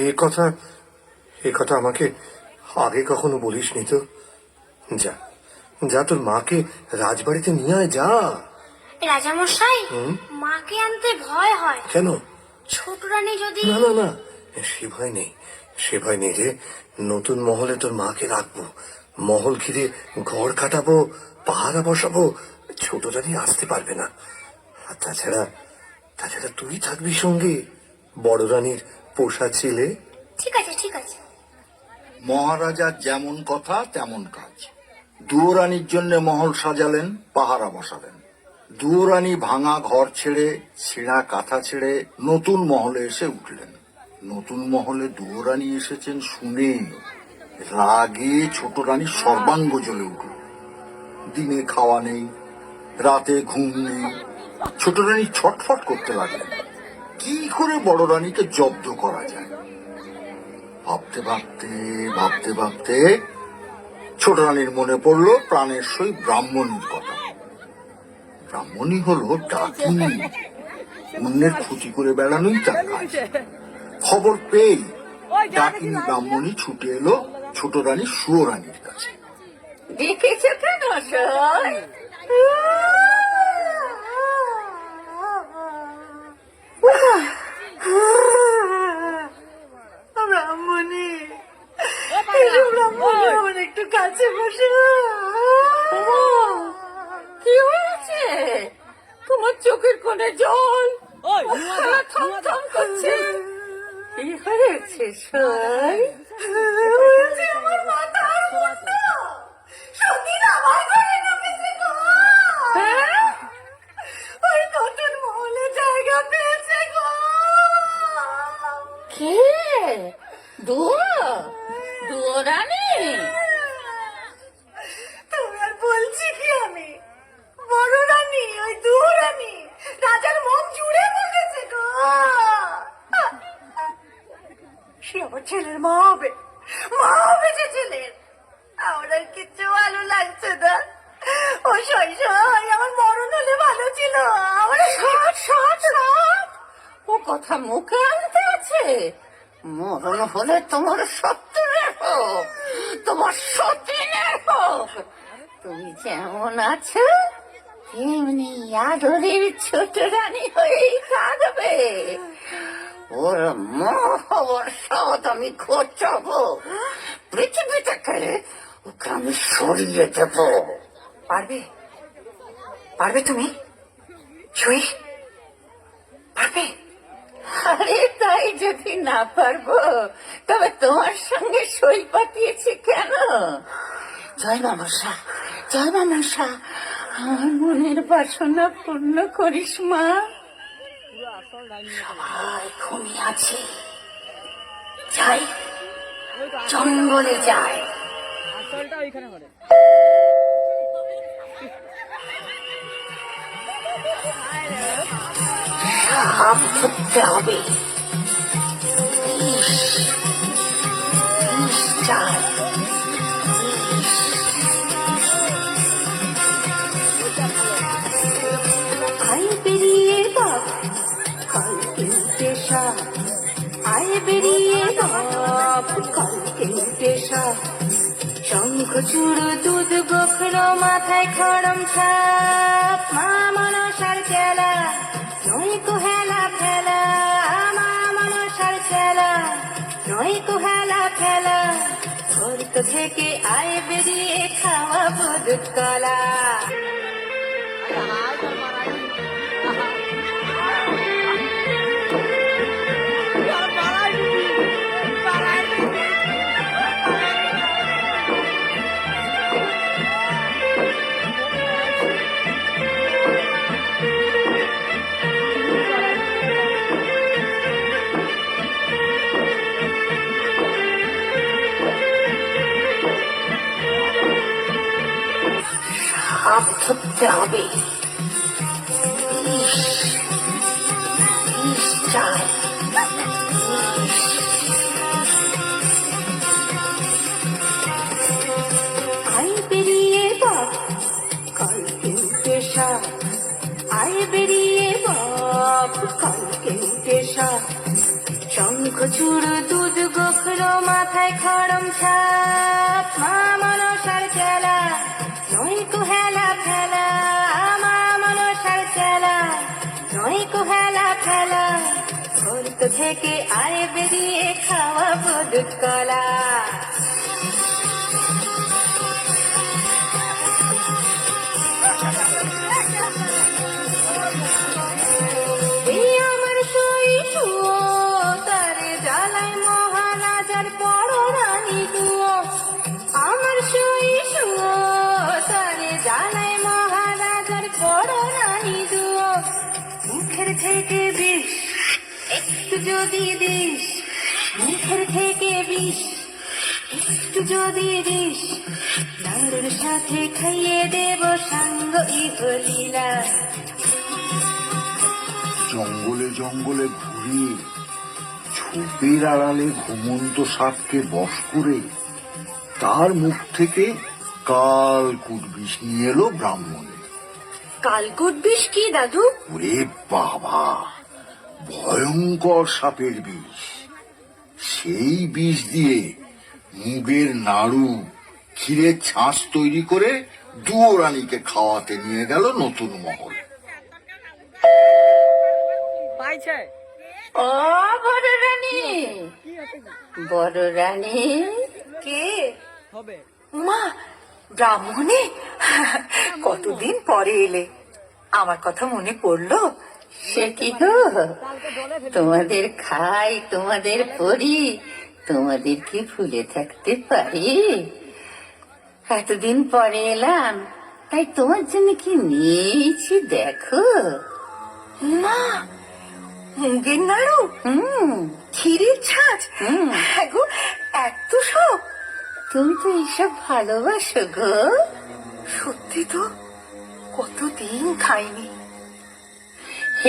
এ কথা আমাকে আগে কখনো বলিসনি তো। যা যা, তোর মাকে রাজবাড়িতে নিয়ে আয়, যা। রাজামশাই, মাকে আনতে ভয় হয়। কেন? ছোট রানী যদি... না না না, সে ভয় নেই, সে ভয় নেই রে। নতুন মহলে তোর মাকে রাখবো, মহল ঘিরে ঘর কাটাবো, পাহারা বসাবো, ছোট রানী আসতে পারবে না। আর তাছাড়া তাছাড়া তুই থাকবি সঙ্গে, বড় রানীর পোষা ছেলে। ঠিক আছে, ঠিক আছে। মহারাজার যেমন কথা তেমন কাজ। দুয়োরানীর জন্য মহল সাজালেন, পাহারা বসালেন। দুয়োরানী ভাঙা ঘর ছেড়ে, ছেঁড়া কাঁথা ছেড়ে নতুন মহলে এসে উঠলেন। নতুন মহলে দুয়োরানী এসেছেন শুনে রাগে ছোট রানী সর্বাঙ্গ জ্বলে উঠল। দিনে খাওয়া নেই, রাতে ঘুম নেই। ছোট রানী ছটফট করতে লাগলেন, কি করে বড় রানীকে জব্দ করা যায়। ভাবতে ভাবতে ভাবতে ভাবতে ছোট রানীর মনে পড়ল প্রাণের সই ব্রাহ্মণীর কথা। ব্রাহ্মণী হলো ডাকিনী, অন্যের ক্ষতি করে বেড়ানোই তার কাজ। খবর পেয়ে ডাকিনী ব্রাহ্মণী ছুটে এলো ছোট রানী সুয়োরানীর কাছে। দেখেছ কেন সই? ব্রাহ্মণী, ব্রাহ্মণী আমার একটু কাছে বসে। কি হয়েছে তোমার? চোখের কোণে জল, থমথম করছে। কি হয়েছে সই? আমার মাথার মুন্ডু সতীন আমার ঘরে ঢুকেছে গো। ওই নতুন মহলে জায়গা পেয়েছে গো। কে? দুয়োরানী? তুমি আর বলছি কি আমি? বড় রানী, ওই দুয়োরানী রাজার মুখ জুড়ে বসেছে গো। সে আমার ছেলের মা হবে, মা হবে সে ছেলের। আমার আর কিচ্ছু ভালো লাগছে না। ও সই সই, আমার মরণ হলে ভালো ছিল। আমার ও কথা মুখে আনতে আছে? মরণ হলে তোমার শত্রুরের হোক, তোমার সতীনের হোক, তুমি যেমন আছো তেমনি আদরের ছোট রানী হয়েই থাকবে। ওর মহবর সব আমি খোঁচাবো, পৃথিবী থেকে ওকে আমি সরিয়ে দেব। পারবে? পারবে তুমি সই? পারবে? আরে তাই যদি না পারবো তবে তোমার সঙ্গে সই পাঠিয়েছি কেন? জয় মা মনসা, জয় মা মনসা, আমার মনের বাসনা পূর্ণ করিস মা। সবাই ঘুমিয়ে আছে, যাই জঙ্গলে যায়। সাপ ধরতে হবে, চাই আই বেরিয়ে বাপ কালকে পেশা, আয় বেরিয়ে বাপ কালকে পেশা। শঙ্খ চূড় দুধ গোখরো মাথায় খড়ম ছাপ, মা মনসার চেলা নয় কুহেলা ফেলা, মা মনসার চেলা নয় কুহেলা ফেলা। ঘর থেকে আয় বেরিয়ে খাওয়াবো দুধ কলা। সাপ ধরতে হবে, চাই আই বেরিয়ে বাপ কালকে পেশা, আই বেরিয়ে বাপ কালকে পেশা। শঙ্খ চূড় দুধ গোখরো মাথায় খড়ম ছাপ, মা মনসার চেলা নয় কুহেলা ফেলা, মা মনসার নয় কো হেলা ফেলা ঘুরতে থেকে আরে বেরিয়ে খাওয়াবো দুধ কলা। এই আমার শৈশব তারে জ্বালায় মহারাজার বড় রানী দুয়ো। আমার শৈশব তারে জ্বালায় মহারাজার বড় রানী দুয়ো। মুখের থেকে বিষ একটু যদি দিস, মুখের থেকে বিষ একটু যদি দিস, নাড়ুর সাথে খাইয়ে দেব সাঙ্গ ইহলীলা। জঙ্গলে জঙ্গলে ঘুরে ঝোপের আড়ালে ঘুমন্ত সাপকে বশ করে তার মুখ থেকে কালকুট বিষ নিয়ে এলো ব্রাহ্মণে। কালকুট বিষ কি দাদু? ওরে বাবা, ভয়ঙ্কর সাপের বিষ। সেই বিষ দিয়ে মুগের নাড়ু ক্ষীরের ছাঁচ তৈরি করে দুয়ো রানীকে খাওয়াতে নিয়ে গেল নতুন মহল। ও বড় রানী, বড় রানী কে? মা, ব্রাহ্মণী, কতদিন পরে এলে, আমার কথা মনে পড়লো? সে কি গো, তোমাদের খাই, তোমাদের পড়ি, তোমাদের কি ভুলে থাকতে পারি? এতদিন পরে এলাম, তাই তোমার জন্য কি নিয়েছি দেখো। মা, মুগের নাড়ু, ক্ষীরের ছাঁচ, হ্যাঁ গো, এত সব। তুমি তো এইসব ভালোবাসো গো। সত্যি তো, কতদিন খাইনি।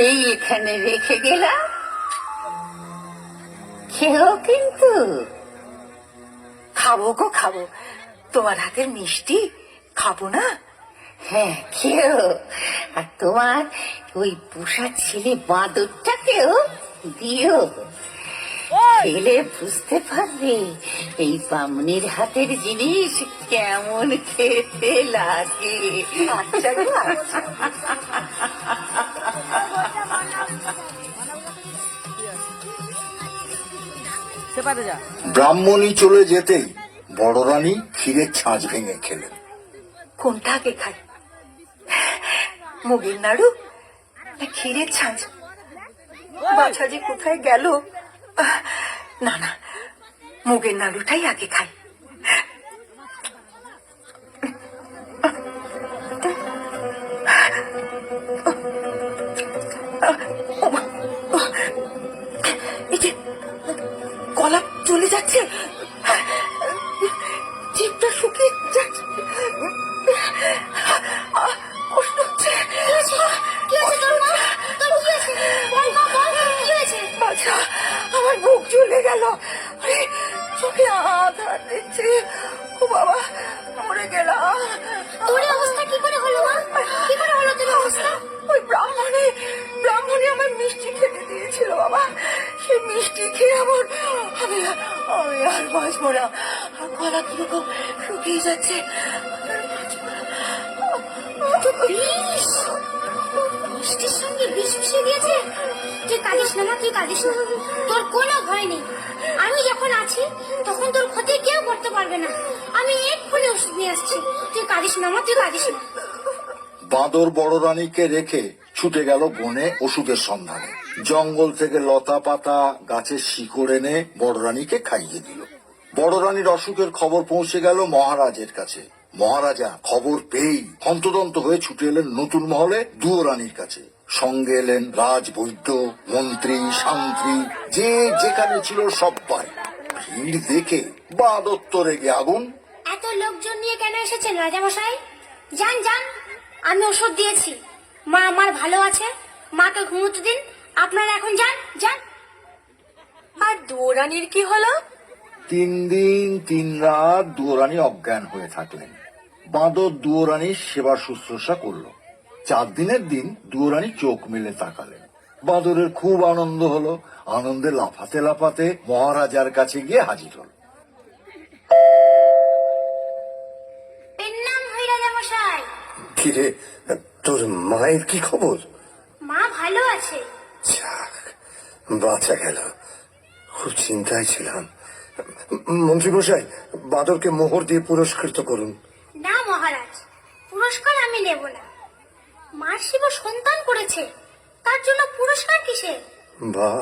এই এখানে রেখে গেলাম, খেও কিন্তু। খাবো গো খাবো, তোমার হাতের মিষ্টি খাবো না? হ্যাঁ খেও, আর তোমার ওই পোষা ছেলে বাঁদরটাকেও দিও। খেলে বুঝতে পারবে এই বামনির হাতের জিনিস কেমন খেতে লাগে। আচ্ছা গো, আচ্ছা। ব্রাহ্মণী চলে যেতেই বড় রানী ক্ষীরের ছাঁচ ভেঙে খেলেন। কোনটা আগে খাই, মুগের নাড়ু না ক্ষীরের ছাঁচ? বাছা যে কোথায় গেল। না না, মুগের নাড়ুটাই আগে খাই। এই যে গলা চলে যাচ্ছে, জিভটা শুকিয়ে যাচ্ছে, কষ্ট হচ্ছে। আচ্ছা, আমার বুক জ্বলে গেল, চোখে আঘাত দিচ্ছে। ও বাবা, মরে গেলাম। তোর অবস্থা কি করে হলো মা? কি করে হলো তোর অবস্থা? ওই ব্রাহ্মণী আমার মিষ্টি খেতে দিয়েছিল বাবা। সে মিষ্টি খেয়ে আমি আর বাঁচবো না। আর গলা কিরকম শুকিয়ে যাচ্ছে। বিষ, মিষ্টির সঙ্গে বিষ মিশিয়ে দিয়েছে। তুই কাঁদিস না মা, তুই কাঁদিস না, তোর কোনো ভয় নেই। আমি যখন আছি তখন তোর ক্ষতি কেউ করতে পারবে না। আমি এক্ষুনি ওষুধ নিয়ে আসছি, তুই কাঁদিস না মা, তুই কাঁদিস না। বাঁদর বড় রানীকে রেখে ছুটে গেল বনে ওষুধের সন্ধানে। জঙ্গল থেকে লতা পাতা গাছের শিকড় এনে বড় রানীকে খাইয়ে দিল। বড় রানীর অসুখের খবর পৌঁছে গেল মহারাজের কাছে। মহারাজা খবর পেয়েই হন্তদন্ত হয়ে ছুটে এলেন নতুন মহলে দুয়ো রানীর কাছে। সঙ্গে এলেন রাজবৈদ্য, মন্ত্রী, শান্ত্রী, যে যেখানে ছিল সবাই। ভিড় দেখে বাঁদর তো রেগে আগুন। এত লোকজন নিয়ে কেন এসেছেন রাজামশাই? যান যান, আমি ওষুধ দিয়েছি, মা আমার ভালো আছে, মাকে ঘুমোতে দিন। আপনারা এখন যান যান। আর দুয়োরানির কি হলো? 3 দিন 3 রাত দুয়ো রানী অজ্ঞান হয়ে থাকলেন। বাঁদর দুয়ো রানীর সেবা শুশ্রূষা করল। 4 দিনের দিন দুয়ো রানী চোখ মেলে তাকালেন। বাঁদরের খুব আনন্দ হলো। আনন্দে লাফাতে লাফাতে মহারাজার কাছে গিয়ে হাজির হল। প্রণাম হই রাজামশাই। কিরে, তোর মায়ের কি খবর? মা ভালো ভালো আছে। যাক, বাঁচা গেল। খুব চিন্তায় ছিলাম। মন্ত্রী মশাই, বাদরকে মোহর দিয়ে পুরস্কৃত করুন। না মহারাজ, পুরস্কার আমি নেব না। মার শিব সন্তান করেছে, তার জন্য পুরস্কার কিসের? বাহ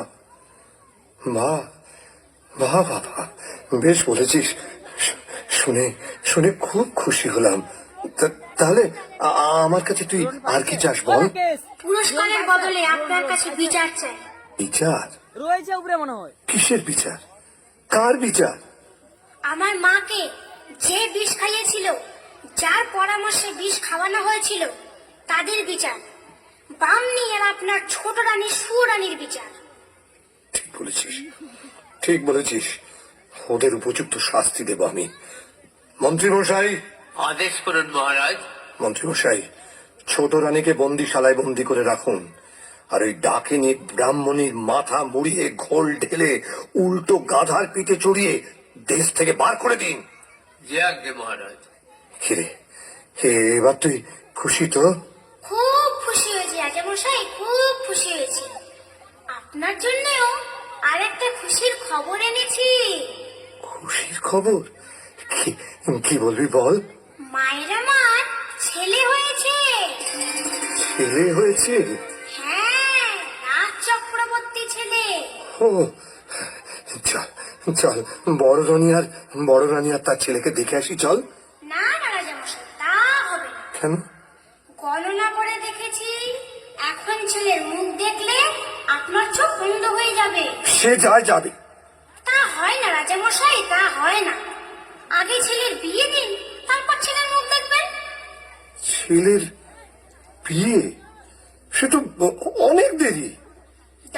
বাহ বাহ বাবা, বেশ বলেছিস। শুনে শুনে খুব খুশি হলাম। তাহলে আমার কাছে তুই আর কি চাস বল? পুরস্কারের বদলে আপনার কাছে বিচার চাই। বিচার? রয়েছে উপরে মনে হয়। কিসের বিচার? কার বিচার? আমার মাকে যে বিষ খাইয়েছিল, যার পরামর্শে বিষ খাওয়ানো হয়েছিল, তাদের বিচার। বামনি আর আপনার ছোট রানী সুরানীর বিচার। ঠিক বলেছিস, ঠিক বলেছিস। ওদের উপযুক্ত শাস্তি দেব আমি। মন্ত্রী মশাই, আদেশ করুন মহারাজ। মন্ত্রী মশাই, ছোট রানীকে বন্দিশালায় বন্দি করে রাখুন। আর ওই ডাকিনী ব্রাহ্মণীর মাথা মুড়িয়ে ঘোল ঢেলে উল্টো গাধার পিঠে চড়িয়ে দেশ থেকে বার করে দিন। যে আজ্ঞে মহারাজ। কিরে, এবার তুই খুশি তো? খুব খুশি হয়েছি রাজামশাই, খুব খুশি হয়েছি। আপনার জন্যও আর একটা খুশির খবর এনেছি। খুশির খবর? কি বলবি বল। মায়ের আমার ছেলে হয়েছে। ছেলে হয়েছে? হ্যাঁ, রাজ চক্রবর্তী ছেলে। ও, চল চল, বড় রানী আর তার ছেলেকে দেখে আসি, চল। না না রাজামশাই, তা হবে না। কেন? গণনা করে দেখেছি, এখন ছেলের মুখ দেখলে আপনার চোখ বন্ধ হয়ে যাবে। সে যায় যাবে। তা হয় না রাজামশাই, তা হয় না। আগে ছেলের বিয়ে দিন, তারপর ছেলের মুখ দেখবেন। ছেলের বিয়ে? সে তো অনেক দেরি।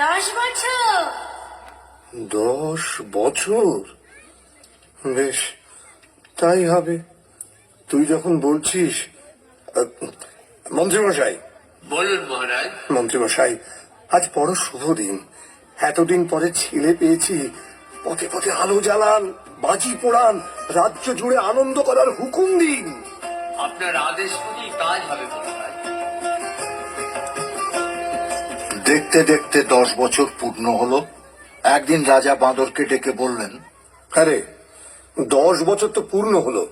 10 বছর। 10 বছর? বেশ, তাই হবে। তুই যখন বলছিস। মন্ত্রীমশাই, বলুন মহারাজ। মন্ত্রীমশাই, আজ বড় শুভ দিন। এতদিন পরে ছেলে পেয়েছি। পথে পথে আলো জ্বালান, বাজি পোড়ান, রাজ্য জুড়ে আনন্দ করার হুকুম দিন। আপনার আদেশ মতোই কাজ হবে মহারাজ। দেখতে দেখতে 10 বছর পূর্ণ হলো। একদিন রাজা বাঁদরকে ডেকে বললেন, আরে, 10 বছর তো পূর্ণ হলো,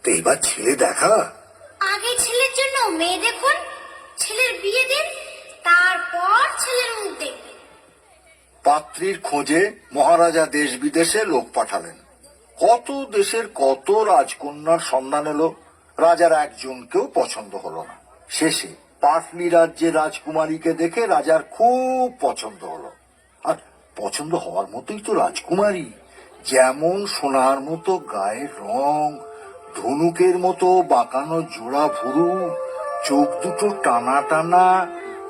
তো এবার ছেলে দেখা। আগে ছেলের জন্য মেয়ে দেখুন, ছেলের বিয়ে দিন, তারপর ছেলের মুখ দেখবেন। পাত্রীর খোঁজে মহারাজা দেশ বিদেশে লোক পাঠালেন। কত দেশের কত রাজকন্যার সন্ধান এলো, রাজার একজনকেও পছন্দ হলো না। শেষে পাটলি রাজ্যের রাজকুমারীকে দেখে রাজার খুব পছন্দ হলো। আর পছন্দ হওয়ার মতোই তো রাজকুমারী, যেমন সোনার মতো গায়ের রং, ধনুকের মতো বাঁকানো জোড়া ভুরু, চোখ দুটো টানা টানা,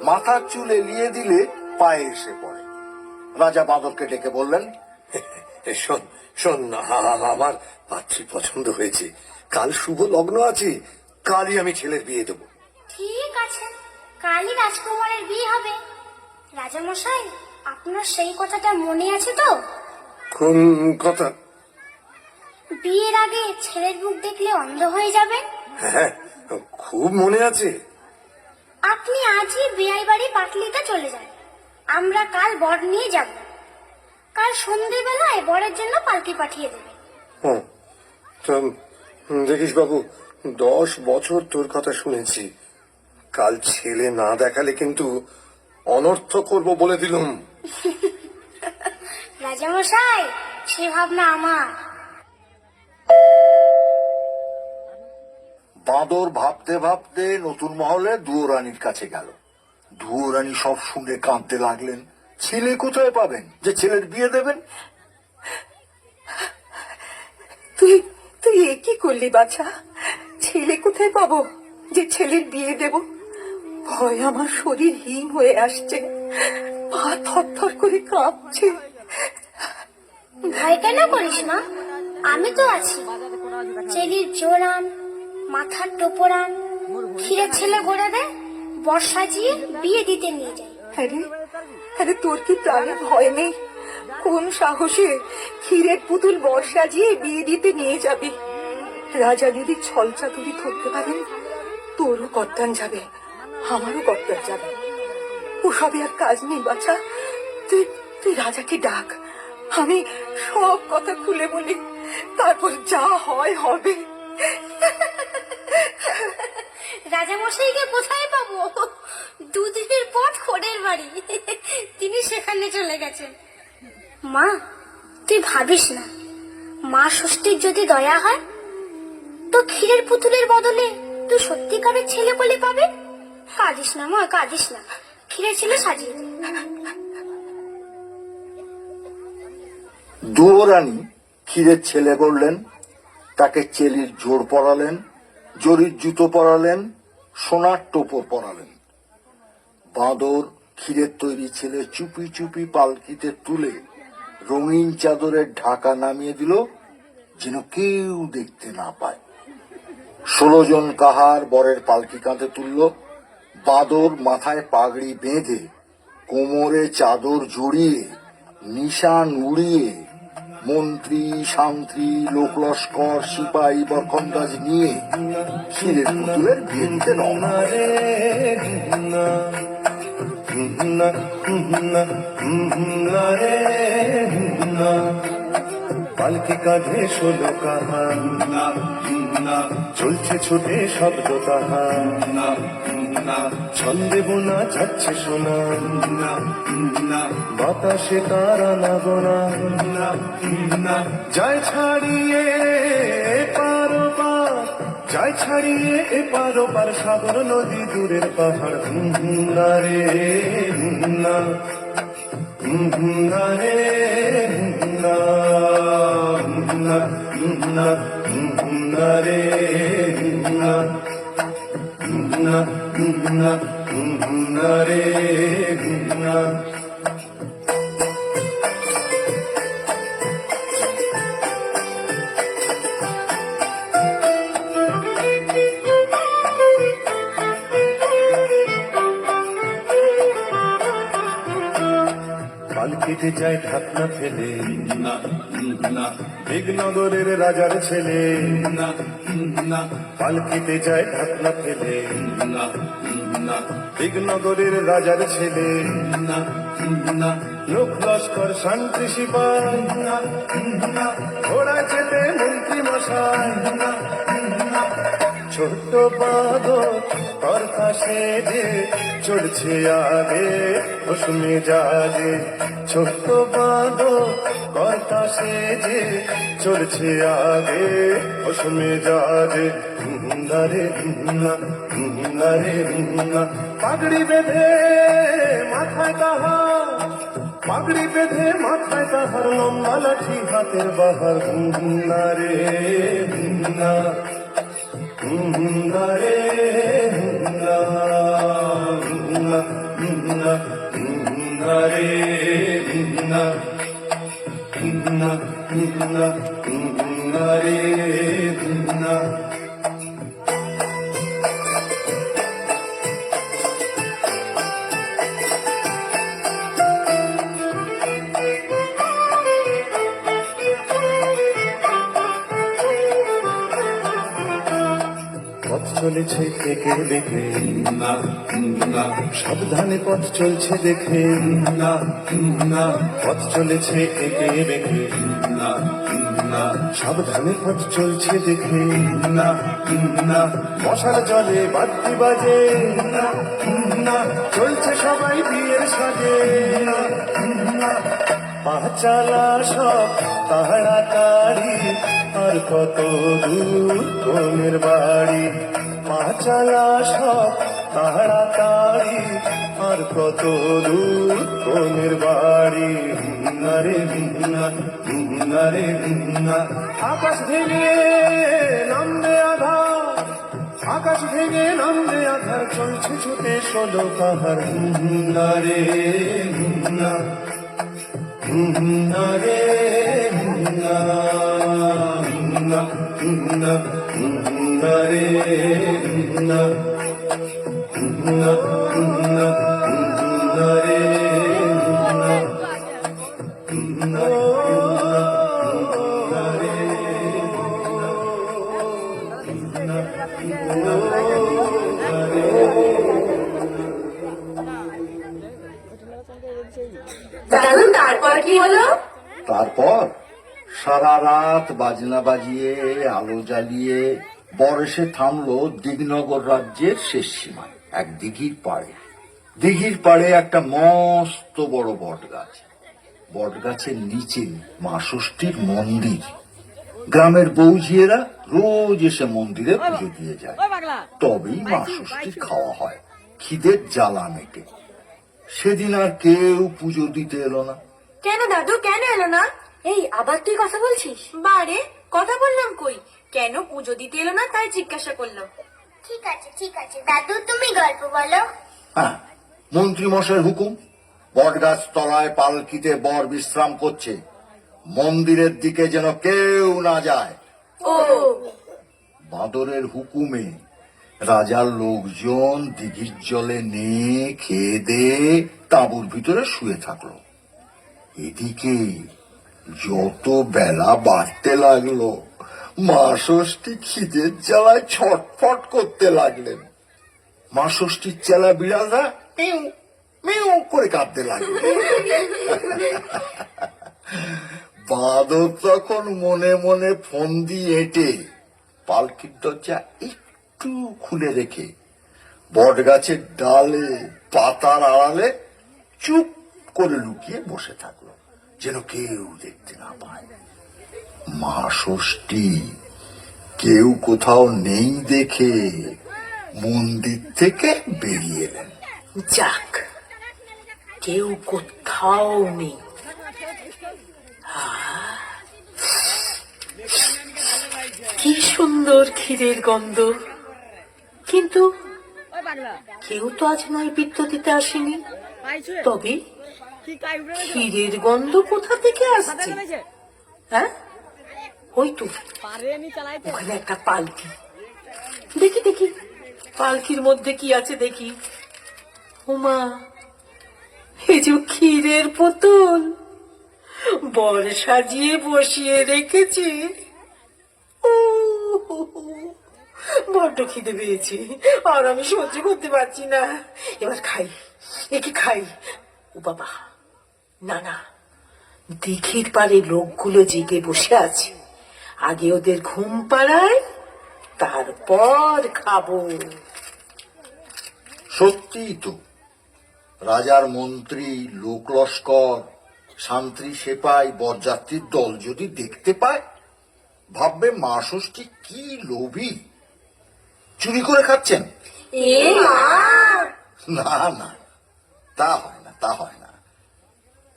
মাথার চুল এলিয়ে দিলে পায়ে এসে পড়ে। রাজা বাঁদরকে ডেকে বললেন, শোন শোন, আমার পাত্রী পছন্দ হয়েছে। কাল শুভ লগ্ন আছে, কালই আমি ছেলের বিয়ে দেবো। ঠিক আছে, কালই রাজকুমারের বিয়ে হবে। রাজামশাই, আপনার সেই কথাটা মনে আছে তো? কোন কথা? বিয়ের আগে ছেলের মুখ দেখলে অন্ধ হয়ে যাবে। হ্যাঁ, খুব মনে আছে। আপনি আজই বিয়ে বাড়ি পাটলিতে চলে যান, আমরা কাল বর নিয়ে যাব। কাল সন্ধ্যেবেলায় বরের জন্য পালকি পাঠিয়ে দেবে। দেখিস বাবু, 10 বছর তোর কথা শুনেছি। কাল ছেলে না দেখালে কিন্তু অনর্থ করব বলে দিলুম। রাজামশাই, সে ভাবনা আমার। বাঁদর ভাবতে ভাবতে নতুন মহলে দুয়োরানীর কাছে গেল। দুয়োরানী সব শুনে কাঁদতে লাগলেন। ছেলে কোথায় পাবেন যে ছেলের বিয়ে দেবেন? তুই তুই এ কি করলি বাছা? ছেলে কোথায় পাবো যে ছেলের বিয়ে দেব? ভয় আমার শরীর হিম হয়ে আসছে, পা থরথর করে কাঁপছে। ভয় কেন করিস মা, আমি তো আছি। চেলির জোরান, মাথার টোপরান, ক্ষীরের ছেলে গড়ে দেয়, বর সাজিয়ে বিয়ে দিতে নিয়ে যায়। আরে তোর কি প্রাণে ভয় নেই? কোন সাহসে ক্ষীরের পুতুল বর সাজিয়ে বিয়ে দিতে নিয়ে যাবি? রাজা যদি ছল চাতুরি ধরতে পারেন, তোরও গর্দান যাবে, আমারও গর্দান যাবে। ওসবে আর কাজ নেই বাছা। তুই তুই রাজাকে ডাক, আমি সব কথা খুলে বলি, তারপর যা হয় হবে। রাজামশাইকে কোথায় পাবো? দুদিনের পথ খোড়ের বাড়ি, তিনি সেখানে চলে গেছেন। মা, তুই ভাবিস না, মা ষষ্ঠীর যদি দয়া হয় তো ক্ষীরের পুতুলের বদলে তুই সত্যিকারের ছেলে বলে পাবে। কাঁদিস না মা, কাঁদিস না, ক্ষীরের ছেলে সাজিয়ে দে। দুয়োরানী ক্ষীরের ছেলে করলেন, তাকে চেলির জোড় পরালেন, জরির জুতো পরালেন, সোনার টোপর পরালেন। বাঁদর ক্ষীরের তৈরি ছেলে চুপি চুপি পালকিতে তুলে রঙিন চাদরের ঢাকা নামিয়ে দিল, যেন কেউ দেখতে না পায়। 16 জন কাহার বরের পালকি কাঁধে তুলল। বাঁদর মাথায় পাগড়ি বেঁধে, কোমরে চাদর জড়িয়ে, নিশান উড়িয়ে, মন্ত্রী শান্ত্রী লোকলস্কর সিপাহী বরকন্দাজ নিয়ে ক্ষীরের পুতুলের বিয়ে দিতে রওনা হলেন। পালকি কাঁধে 16 কাহার, চলছে ছুটে শব্দ তাহার, ছন্দে বোনা যাচ্ছে সোনা, বাতাসে তারা না গোনা, যায় ছাড়িয়ে পারো পার, যায় ছাড়িয়ে পারো পার, সাগর নদী দূরের পাহাড়। না রে না, না রে না, না না না রে না, না না না রে না। পালকিতে যায় ঢাকনা ফেলে, বিঘ্নগরের রাজার ছেলে। পালকিতে যায় ঢাকনা ফেলে, বিঘ্নগরের রাজার ছেলে। লোক লস্কর শান্তি সিপাই, ঘোড়া চেপে মন্ত্রী মশাই। ছোট্ট বাঁদর তরকা সেজে চড়ছে আগে রশ্মি জাগে। ছোট্ট বাঁদর তরকা সেজে চড়ছে আগে রশ্মি জাগে। রে না রে না, পাগড়ি বেঁধে মাথায় তাহার, পাগড়ি বেঁধে মাথায় তাহার, লম্বা লাঠি হাতের বাহার। না রে না, না রে না, না না না রে না, না না না রে না। পথ চলেছে একে দেখে, সাবধানে পথ চলছে দেখে। পথ চলেছে একে দেখে, সাবধানে পথ চলছে দেখে। মশার জলে বাদ্যি বাজে, চলছে সবাই বিয়ের সাজে। পা চালা সব তাড়াতাড়ি, আর কত দূর কোনের বাড়ি। পা চালা সব তাড়াতাড়ি, আর কত দূর কোনের বাড়ি। না রে না, না রে না, আকাশ ভেঙে নামবে আধার, আকাশ ভেঙে নামবে আধার, চলছে ছুটে 16 কাহার। না রে না, না রে না, না না না রে না, না না না রে না, না না রে না, না রে। দাদু তারপর কি হলো? তারপর সারা রাত বাজনা বাজিয়ে আলো জ্বালিয়ে বর এসে থামলো দিগনগর রাজ্যের শেষ সীমায় এক দিঘির পাড়ে। দিঘির পাড়ে একটা মস্ত বড় বট গাছ। বট গাছের নিচে মা ষষ্ঠীর মন্দির। গ্রামের বৌঝিয়েরা রোজ এসে মন্দিরে পুজো দিয়ে যায়, তবেই মা ষষ্ঠীর খাওয়া হয় খিদের জ্বালা মেটে। সেদিন আর কেউ পুজো দিতে এলো না। কেন দাদু, কেন এলো না? এই আবার তুই কথা বলছিস? বারে কথা বললাম কই? কেন পুজো দিতে এলো না তাই জিজ্ঞাসা করলাম। ঠিক আছে দাদু, তুমি গল্প বলো। হ্যাঁ, মন্ত্রী মশাইয়ের হুকুম। বটগাছ তলায় পালকিতে বর বিশ্রাম করছে, মন্দিরের দিকে যেন কেউ না যায়। ও বাঁদরের হুকুমে রাজার লোকজন দিঘির জলে নিয়ে খেয়ে দিয়ে তাঁবুর ভিতরে শুয়ে থাকলো। এদিকে যত বেলা বাড়তে লাগলো মা ষষ্ঠী খিদের জ্বালায় ছটফট করতে লাগলেন। মা ষষ্ঠীর চেলা বিড়ালরা মেউ মেউ করে কাঁদতে লাগলো। বাঁদর তখন মনে মনে ফন্দি এঁটে পালকির দরজা একটু খুলে রেখে বট গাছের ডালে পাতার আড়ালে চুপ করে লুকিয়ে বসে থাকলো, যেন কেউ দেখতে না পায়। মা ষষ্ঠী কেউ কোথাও নেই দেখে মন্দির থেকে বেরিয়ে এলেন। যাক, কেউ কোথাও নেই। কি সুন্দর ক্ষীরের গন্ধ, কিন্তু কেউ তো আজ নৈবেদ্য দিতে আসেনি। তবে ক্ষীরের গন্ধ কোথা থেকে আসছে? হ্যাঁ, ওই তো ওখানে একটা পালকি। দেখি দেখি পালকির মধ্যে কি আছে দেখি। ওমা, এই যে ক্ষীরের পুতুল বর সাজিয়ে বসিয়ে রেখেছে। বড্ড খিদে পেয়েছে, আর আমি সহ্য করতে পারছি না। এবার খাই, একে খাই। ও বাবা, না না, দিঘির পাড়ে লোকগুলো জেগে বসে আছে, আগে ওদের ঘুম পাড়ায় তারপর খাবো। সত্যিই তো, রাজার মন্ত্রী, লোক লস্কর, শান্তি সেপাই, বরযাত্রীর দল যদি দেখতে পায় ভাববে মা ষষ্ঠী কি লোভী, চুরি করে খাচ্ছেন। না না, তা হয় না, তা হয় না।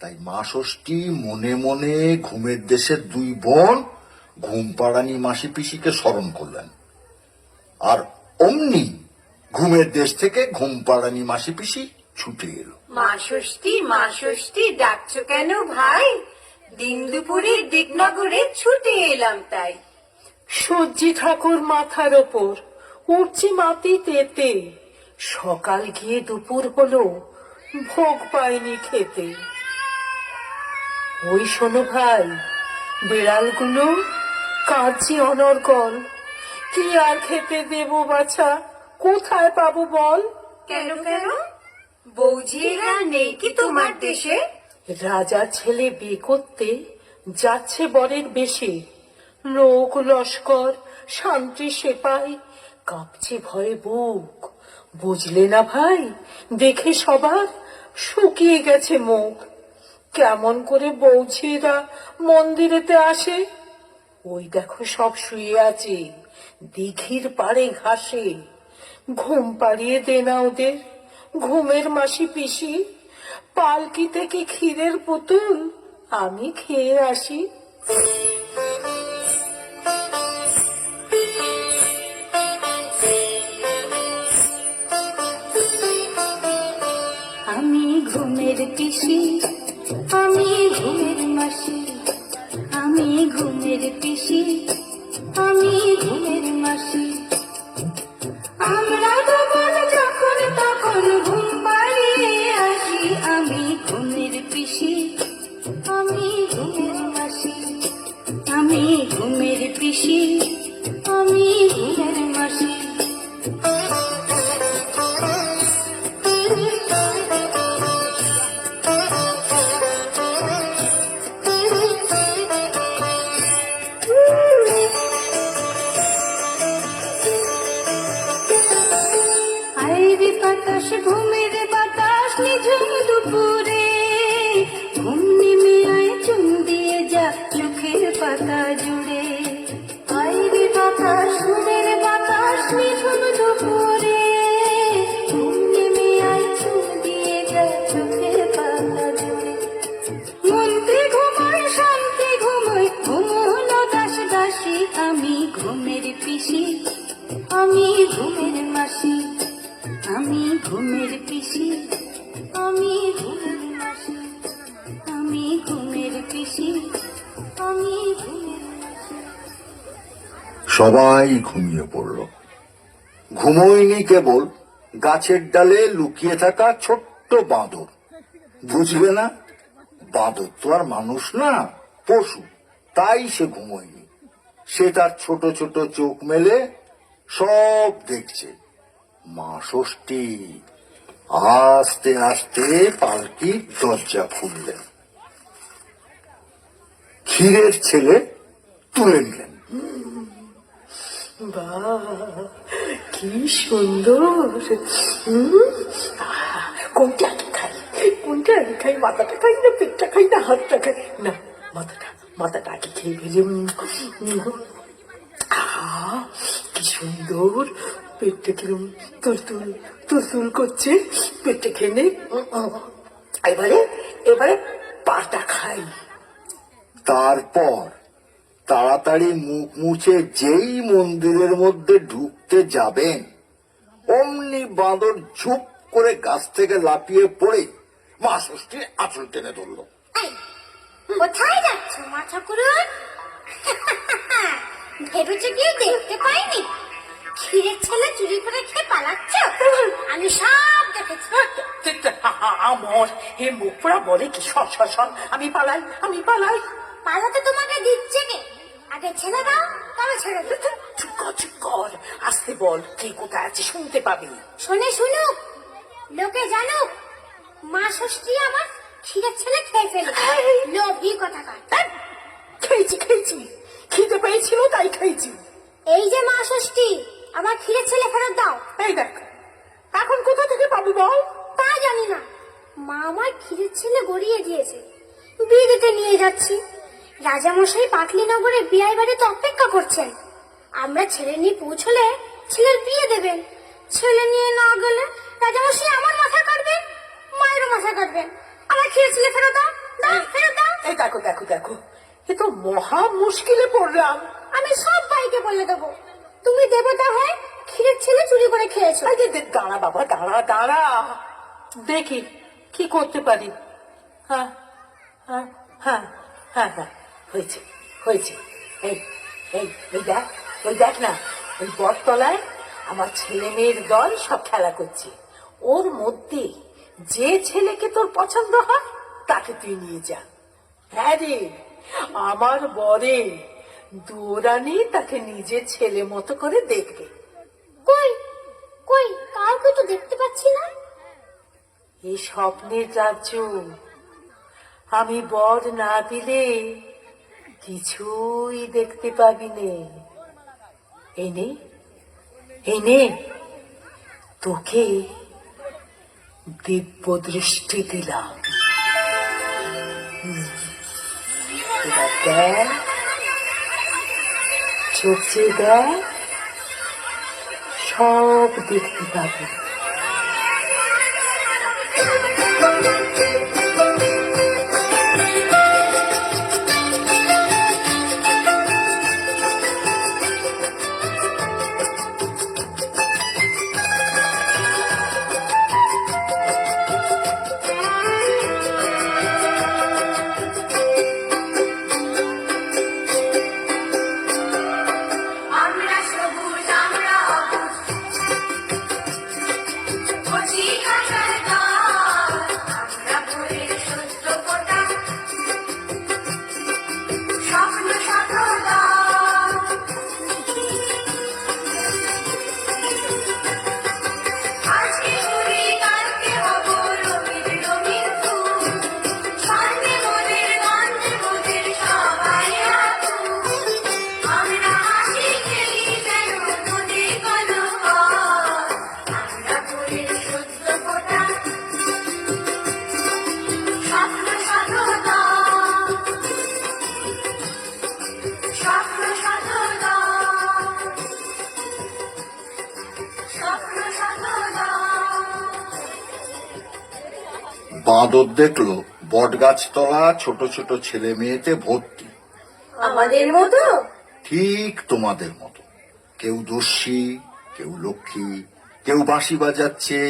তাই মা ষষ্ঠী মনে মনে ঘুমের দেশের দুই বোন ঘুমপাড়ানি মাসি পিসিকে স্মরণ করলেন, আর অমনি ঘুমের দেশ থেকে ঘুমপাড়ানি মাসি পিসি ছুটে এলো। মা ষষ্ঠী ডাকছো কেন ভাই? দিন দুপুরে দিগনগরে ছুটে এলাম তাই। সূর্যি ঠাকুর মাথার ওপর উঠছি মাটি তেতে, সকাল গিয়ে দুপুর হলো ভোগ পাইনি খেতে। ওই শোনো ভাই, বিড়ালগুলো কাঁদছে অনর্গল। কি আর খেতে দেব বাছা, কোথায় পাবো বল? কেন কেন, বৌঝিরা নেই কি তোমার দেশে? রাজার ছেলে বিয়ে করতে যাচ্ছে বরের বেশে। লোক লস্কর, শান্তি সেপাই কাঁপছে ভয়ে বুক। বুঝলে না ভাই, দেখে সবার শুকিয়ে গেছে মুখ। কেমন করে বৌঝিরা মন্দিরেতে আসে? ওই দেখো সব শুয়ে আছে দিঘির পাড়ে ঘাসে। ঘুম পাড়িয়ে দে না ওদের, ঘুমের মাসি পিসি। পালকি থেকে ক্ষীরের পুতুল আমি খেয়ে আসি। আমি ঘুমের পিসি, আমি ঘুমের মাসি, আমি ঘুমের পিসি, আমি ঘুমের মাসি। আমরা দুজন যখন তখন ঘুম পাড়িয়ে আসি। আমি ঘুমের পিসি, আমি ঘুমের মাসি, আমি ঘুমের পিসি, আমি ঘুমের মাসি। সবাই ঘুমিয়ে পড়ল। ঘুমোয়নি কেবল গাছের ডালে লুকিয়ে থাকা ছোট্ট বাঁদর। বুঝবে না, বাঁদর তো আর মানুষ না, পশু, তাই সে ঘুমোয়নি। সে তার ছোট ছোট চোখ মেলে সব দেখছে। মা ষষ্ঠী আস্তে আস্তে পালকির দরজা খুললেন। ক্ষীরের ছেলে তুলে নিলেন। কি সুন্দর! কোনটা আগে খাই, কোনটা আগে খাই? মাথাটা খাই না পেটটা খাই না হাতটা খাই? না, মাথাটা আগে খেয়ে ফেলি। কি সুন্দর! পেটটা কিরম তুল করছে, পেটটা খেয়ে নে। এবারে পাটা খাই। তারপর তাড়াতাড়ি মুখ মুছে যেই মন্দিরের মধ্যে ঢুকতে যাবেন, অমনি বাঁদর ঝুপ করে গাছ থেকে লাফিয়ে পড়ে মা ষষ্ঠীর আঁচল টেনে ধরল। এই, কোথায় যাচ্ছ মা ঠাকুরন? ভেবেছো কেউ দেখতে পাইনি? ক্ষীরের ছেলে চুরি করে খেয়ে পালাচ্ছ? আমি সব দেখেছি। আমার হে মুখ পোড়া বলে কি? সর, আমি পালাই। পালাতে তোমাকে দিচ্ছে কে? আগে ছেড়ে দাও, তবে ছেড়ে দাও। চুপ কর, আসতে বল, কে কোথায় আছে শুনতে পাবি। শুনুক, লোকে জানুক, মা ষষ্ঠী আমার ক্ষীরের ছেলে খেয়ে ফেলে। লোভী কোথাকার। খেয়েছি, খিদে পেয়েছিল তাই খেয়েছি। এই যে মা ষষ্ঠী, আমার ক্ষীরের ছেলে ফেরত দাও। এই দেখ, এখন কোথা থেকে পাবো বল? তা জানি না, মা আমার ক্ষীরের ছেলে গড়িয়ে দিয়েছে, বিয়ে দিতে নিয়ে যাচ্ছি। রাজামশাই পাটলিনগরে বিয়ে বাড়িতে অপেক্ষা করছেন। আমরা ছেলে নিয়ে পৌঁছলে ছেলের বিয়ে দেবেন। ছেলে নিয়ে না গেলে রাজামশাই আমার মাথা কাটবেন, মায়েরও মাথা কাটবেন। আমার ক্ষীরের ছেলে ফেরত দাও, ফেরত দাও। এই দেখো, এ তো মহা মুশকিলে পড়লাম। আমি সব ভাইকে বলে দেবো তুমি দেবতা হয়ে ক্ষীরের ছেলে চুরি করে খেয়েছো। দাঁড়া বাবা, দাঁড়া, দেখি কি করতে পারি। হ্যাঁ, হয়েছে। ওই দেখ না, ওই বটতলায় আমার ছেলে মেয়ের দল সব খেলা করছে। ওর মধ্যে যে ছেলেকে তোর পছন্দ হয় তাকে তুই নিয়ে যা। হ্যাঁ রে, আমার বরে দুরানি তাকে নিজের ছেলে মতো করে দেখবে। কই কাউকে তো দেখতে পাচ্ছি না। এই স্বপ্নের রাজ্য, আমি বর না দিলে কিছুই দেখতে পাবি নে। এই নে তোকে দিব্য দৃষ্টি দিলাম। এবার দেখ, চোখ চেয়ে দেখ, সব দেখতে পাবি। আমরা সবুজ, আমরা অবুজ, কচি কাঁচার ডাল, আমরা ভোরের সূর্য ফোটা, স্বপ্ন সাধনা। আজকে ঘুরি, কালকে হব রঙিন ফুল, ছন্দে মোদের, গন্ধে মোদের সবাই আকুল। আমরা হাসি খেলি যেন নদী কলকল, আমরা ভোরের সূর্য ফোটা, স্বপ্ন সাধনা, স্বপ্ন সাধনা, স্বপ্ন সাধনা। বাঁদর দেখলো বট গাছতলা ছোট ছোট ছেলে মেয়েতে ভর্তি। আমাদের মতো? ঠিক তোমাদের মতো। কেউ দস্যি, কেউ লক্ষ্মী, কেউ বাঁশি বাজাচ্ছে,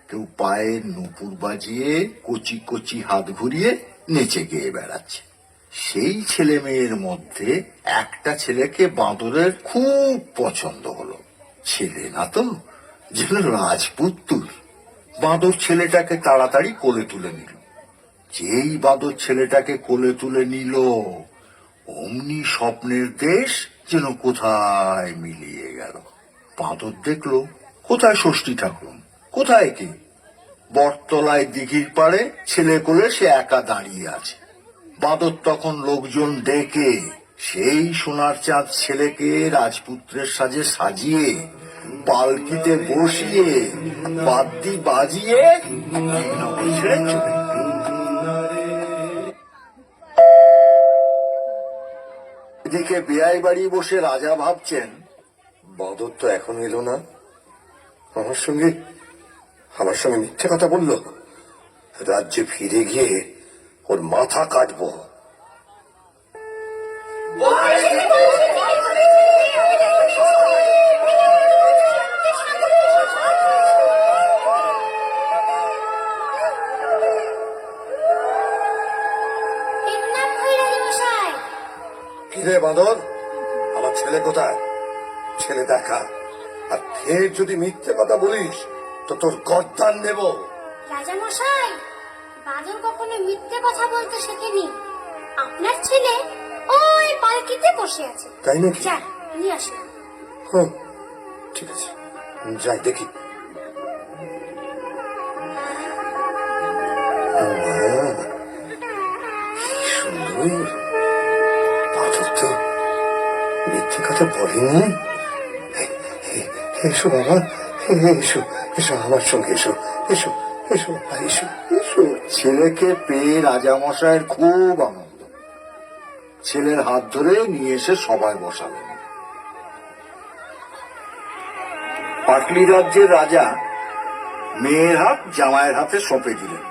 কেউ পায়ে নুপুর বাজিয়ে কচি কচি হাত ঘুরিয়ে নেচে গেয়ে বেড়াচ্ছে। সেই ছেলে মেয়ের মধ্যে একটা ছেলেকে বাঁদরের খুব পছন্দ হলো। ছেলে না তো, যেন রাজপুত্তুর। বাঁদর ছেলেটাকে তাড়াতাড়ি কোলে তুলে নিল। যেই বাঁদর ছেলেটাকে কোলে তুলে নিল, অমনি স্বপ্নের দেশ যেন কোথায় মিলিয়ে গেল। বাঁদর দেখলো কোথায় ষষ্ঠী ঠাকুর, কোথায় কি? বটতলায় দিঘির পাড়ে ছেলে কোলে সে একা দাঁড়িয়ে আছে। বাঁদর তখন লোকজন ডেকে সেই সোনার চাঁদ ছেলেকে রাজপুত্রের সাজে সাজিয়ে পালকিতে বসিয়ে বাদ্যি বাজিয়ে নগর ছেড়ে চলে গেল। এদিকে বেয়াই বাড়ি বসে রাজা ভাবছেন, বাঁদর তো এখন এলো না, আমার সঙ্গে মিথ্যে কথা বললো। রাজ্যে ফিরে গিয়ে ওর মাথা কাটবো। এর নাম হই রাজামশাই। কিরে বাঁদর, আমার ছেলে কোথায়? ছেলে দেখা, আর ফের যদি মিথ্যে কথা বলিস তো তোর গর্দান নেব। রাজামশাই, বাদর কখনো মিথ্যে কথা বলতে শেখেনি। আপনার ছেলে ওই পালকিতে বসে আছে। তাই নাকি? যা নিয়ে আসো। হুম, ঠিক আছে, যাই দেখি। সুন্দর, বাঁদর তো মিথ্যে কথা বলেনি। এসো বাবা, এসো এসো আমার সঙ্গে, এসো এসো এসো বাবা, এসো এসো। ছেলেকে পেয়ে রাজামশাইয়ের খুব আনন্দ। ছেলের হাত ধরে নিয়ে এসে সবাই বসালেন। পাটলি রাজ্যের রাজা মেয়ের হাত জামাইয়ের হাতে সঁপে দিলেন।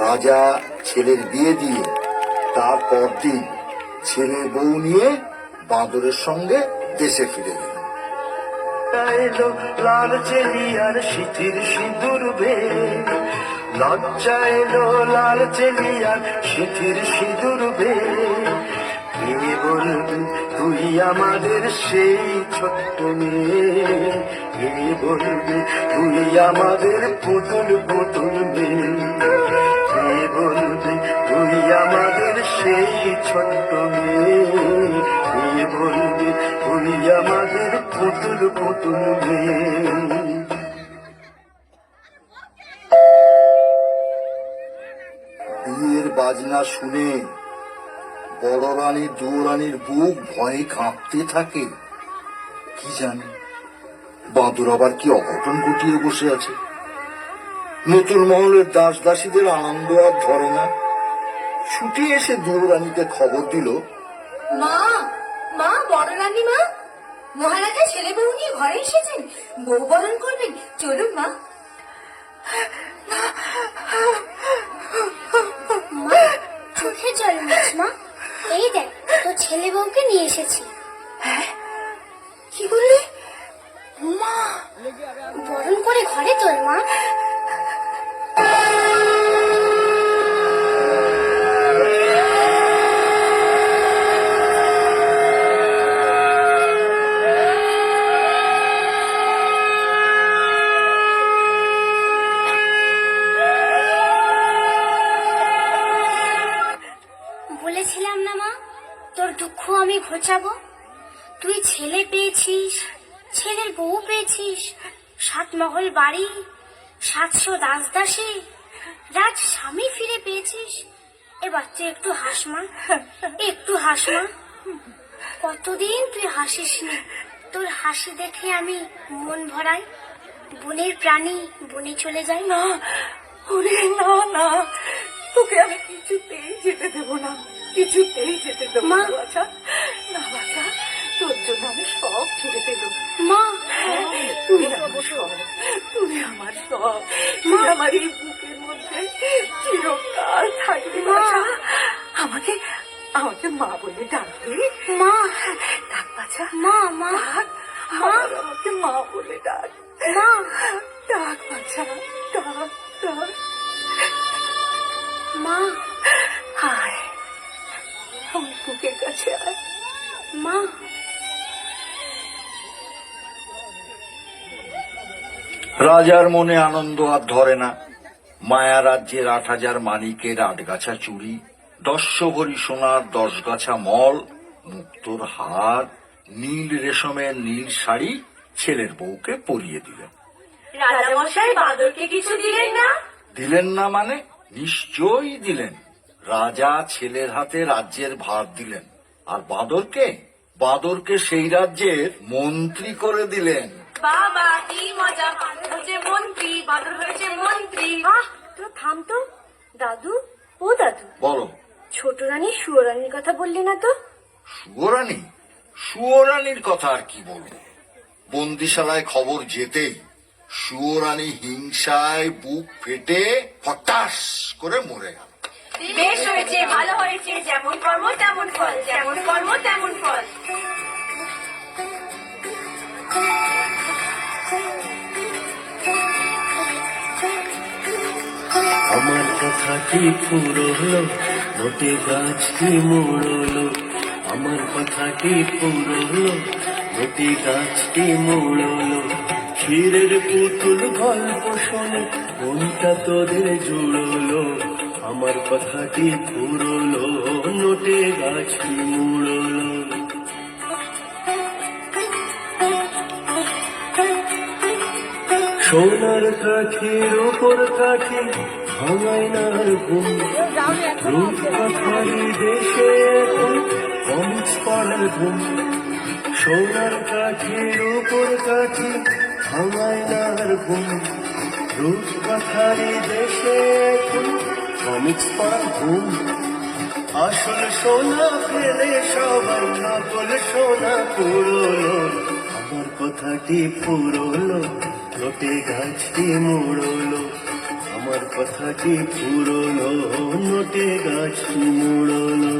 রাজা ছেলের বিয়ে দিয়ে তারপর দিন ছেলের বউ নিয়ে বাঁদরের সঙ্গে দেশে ফিরে গেলেন। এলো লাল চেলিয়ার সিঁথির সিঁদুর বে, লজ্জা এলো লাল চেলিয়ার সিঁথির সিঁদুর বে। কে বলবি তুই আমাদের সেই ছোট্ট মেয়ে, কে বলবি তুই আমাদের পুতুল পুতুল মেয়ে, কে বলবি তুই আমাদের সেই ছোট্ট মেয়ে, কে বলবি তুই আমাদের পুতুল পুতুল মেয়ে। বিয়ের বাজনা শুনে বড় রানী দুরানীর বুক ভয়ে কাঁপতে থাকে। কি জানে বাঁদর আবার কি অঘটন ঘটিয়ে বসে আছে। নতুন মহলের দাস দাসীদের আনন্দ আর ধরে না। ছুটি এসে দুরানীকে খবর দিল, মা, মা, বড় রানী মা, মহারাজা ছেলে বউ নিয়ে ঘরে এসেছেন, বউ বরণ করবেন, চলুন মা। মা, চোখে জল মুছ মা। এই দেখ, তোর ছেলে বউকে নিয়ে এসেছি। কি বললি মা? বরণ করে ঘরে তোল মা। বলেছিলাম না মা, তোর দুঃখ আমি ঘোচাবো। তুই ছেলে পেয়েছিস, ছেলের বউ পেয়েছিস, 7 মহল বাড়ি, 700 দাস দাসী, রাজ স্বামী ফিরে পেয়েছিস। এবার তুই একটু হাস মা, একটু হাস মা। কতদিন তুই হাসিস নি, তোর হাসি দেখে আমি মন ভরাই। বনের প্রাণী বনে চলে যায় না ওরে না না, তোকে আমি কিছুতেই যেতে দেবো না, কিছুতেই যেতে দেবো মা। না বাছা। না বাছা, তোর জন্য আমি সব ছেড়ে দেবো। মা, তুই আমার সব, তুই আমার সব, তুই আমার এই বুকের মধ্যে চিরকাল থাকবি বাছা। আমাকে আমাকে মা বলে ডাকবি? মা, ডাক বাছা, মা, মা, ডাক, আবার আমাকে মা বলে ডাক। মা, ডাক বাছা, ডাক ডাক। মা, আয় আমার বুকের কাছে আয়। মা। রাজার মনে আনন্দ আর ধরে না। মায়া রাজ্যের 8,000 মানিকের 8 গাছা চুড়ি, 10 ভরি সোনার 10 গাছা মল, মুক্তোর হার, নীল রেশমের নীল শাড়ি ছেলের বউকে পরিয়ে দিলেন। রাজামশাই বাঁদরকে কিছু দিলেন না? দিলেন না মানে নিশ্চয়ই দিলেন। রাজা ছেলের হাতে রাজ্যের ভার দিলেন, আর বাঁদরকে সেই রাজ্যের মন্ত্রী করে দিলেন। বাবা কি মজা, বাঁদর হয়েছে মন্ত্রী, বাঁদর হয়েছে মন্ত্রী। তো থাম তো দাদু। ও দাদু, বলো। ছোট রানী সুয়োরানীর কথা বললে না তো? সুয়োরানীর কথা আর কি বলবো। বন্দিশালায় খবর যেতেই সুয়োরানী হিংসায় বুক ফেটে হঠাৎ করে মরে গেল। বেশ হয়েছে, ভালো হয়েছে, যেমন কর্ম তেমন ফল, যেমন কর্ম তেমন ফল। আমার কথাটি পুরলো, মোটে গাছটি মুড়লো। আমার কথাটি পুরলো, মোটে গাছটি মুড়লো। ক্ষীরের পুতুল গল্প শোনে মনটা তোদের জুড়লো। আমার কথাটি পুরলো, নোটে গাছটি মুড়লো। সোনার কাঠির উপর কাঠি ভাঙায় না ঘুম। রূপকথারি দেশে এখন কমিক্স পড়ার ঘুম। সোনার কাঠির উপর কাঠি ভাঙায় না ঘুম। রূপকথারি দেশে এখন কমিক্স পড়ার ঘুম। আসল সোনা ফেলে সবাই নকল সোনা পুরলো। আমার কথাটি পুরলো, নোটে গাছটি মুড়লো। আমার কথাটি পুরলো, নোটে গাছটি মুড়লো।